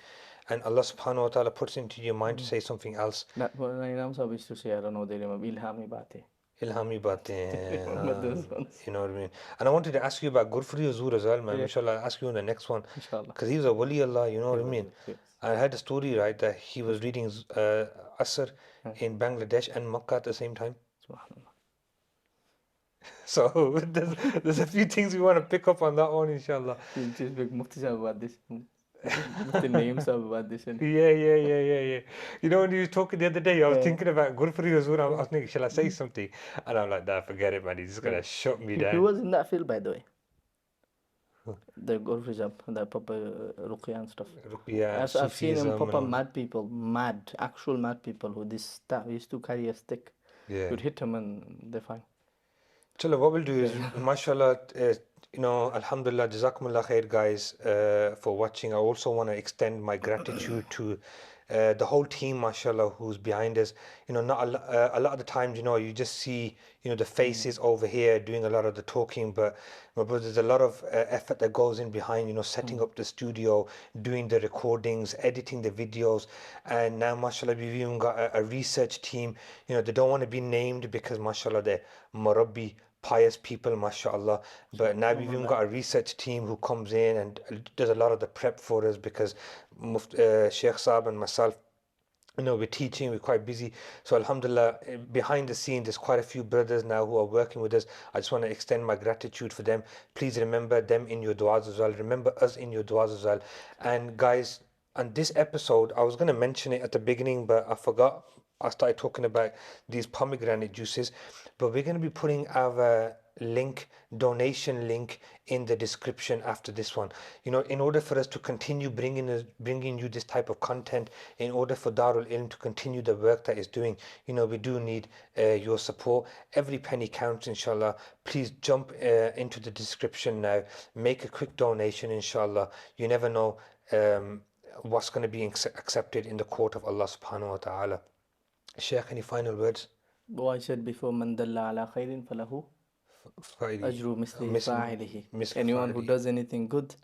and Allah subhanahu wa ta'ala puts into your mind to say something else. That what Imam Sahib used to say, I don't know, ilhami baatein. Ilhami baatein. You know what I mean? And I wanted to ask you about Gurfuri Huzur as well, man. Inshallah, I'll ask you in the next one. Because he was a wali Allah, you know what I mean? I had a story, right, that he was reading Asr in Bangladesh and Makkah at the same time. So there's a few things we want to pick up on that one, inshallah. Just big Mufti Sahib about this. The names about this. Yeah. You know, when he was talking the other day, I was thinking about Gurfuri Huzur. I was thinking, shall I say something? And I'm like, nah, forget it, man. He's just gonna shut me down. Who was in that field, by the way? The Gurfuri Sahib, the proper Ruqya and stuff. I've seen him proper actual mad people who this staff used to carry a stick. You'd hit them and they're fine. Chalo, what we'll do is, mashallah, alhamdulillah, jazakumullah khair, guys, for watching. I also want to extend my gratitude to the whole team, mashallah, who's behind us. Not a lot of the times, you just see, the faces over here doing a lot of the talking, but there's a lot of effort that goes in behind, setting up the studio, doing the recordings, editing the videos, and now, mashallah, we've even got a research team. They don't want to be named because, mashallah, they're murabbi, pious people, mashallah. But now we've even got a research team who comes in and does a lot of the prep for us because Sheikh Saab and myself, we're teaching, we're quite busy. So alhamdulillah, behind the scenes, there's quite a few brothers now who are working with us. I just want to extend my gratitude for them. Please remember them in your du'as as well. Remember us in your du'as as well. And guys, on this episode, I was going to mention it at the beginning, but I forgot. I started talking about these pomegranate juices, but we're going to be putting our donation link in the description after this one. In order for us to continue bringing you this type of content, in order for Darul Ilm to continue the work that it's doing, we do need your support. Every penny counts, inshallah. Please jump into the description now. Make a quick donation, inshallah. You never know what's going to be accepted in the court of Allah subhanahu wa ta'ala. Sheikh, any final words? What I said before, man dalla ala khairin falahu ajru misli fa'ilihi. Anyone who does anything good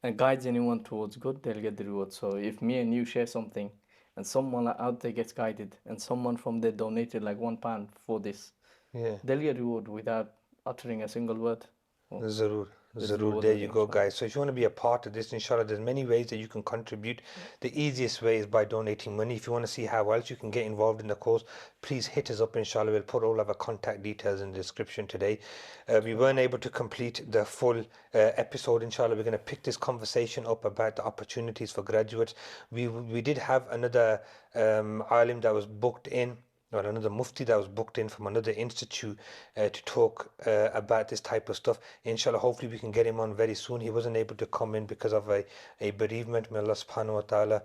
and guides anyone towards good, they'll get the reward. So if me and you share something and someone out there gets guided and someone from there donated like £1 for this, they'll get reward without uttering a single word. Zarur. There you go, guys. So if you want to be a part of this, inshallah, there's many ways that you can contribute. The easiest way is by donating money. If you want to see how else you can get involved in the cause, please hit us up, inshallah. We'll put all of our contact details in the description today. We weren't able to complete the full episode, inshallah. We're going to pick this conversation up about the opportunities for graduates. We did have another alim that was booked in or another mufti that was booked in from another institute to talk about this type of stuff. Inshallah, hopefully we can get him on very soon. He wasn't able to come in because of a bereavement. May Allah subhanahu wa ta'ala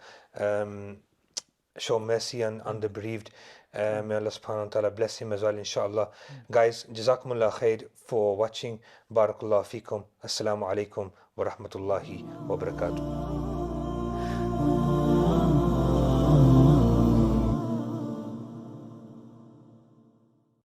show mercy on the bereaved. May Allah subhanahu wa ta'ala bless him as well, inshallah. Guys, jazakumullah khair for watching. Barakallah fikum. Assalamu alaikum wa rahmatullahi wa barakatuh.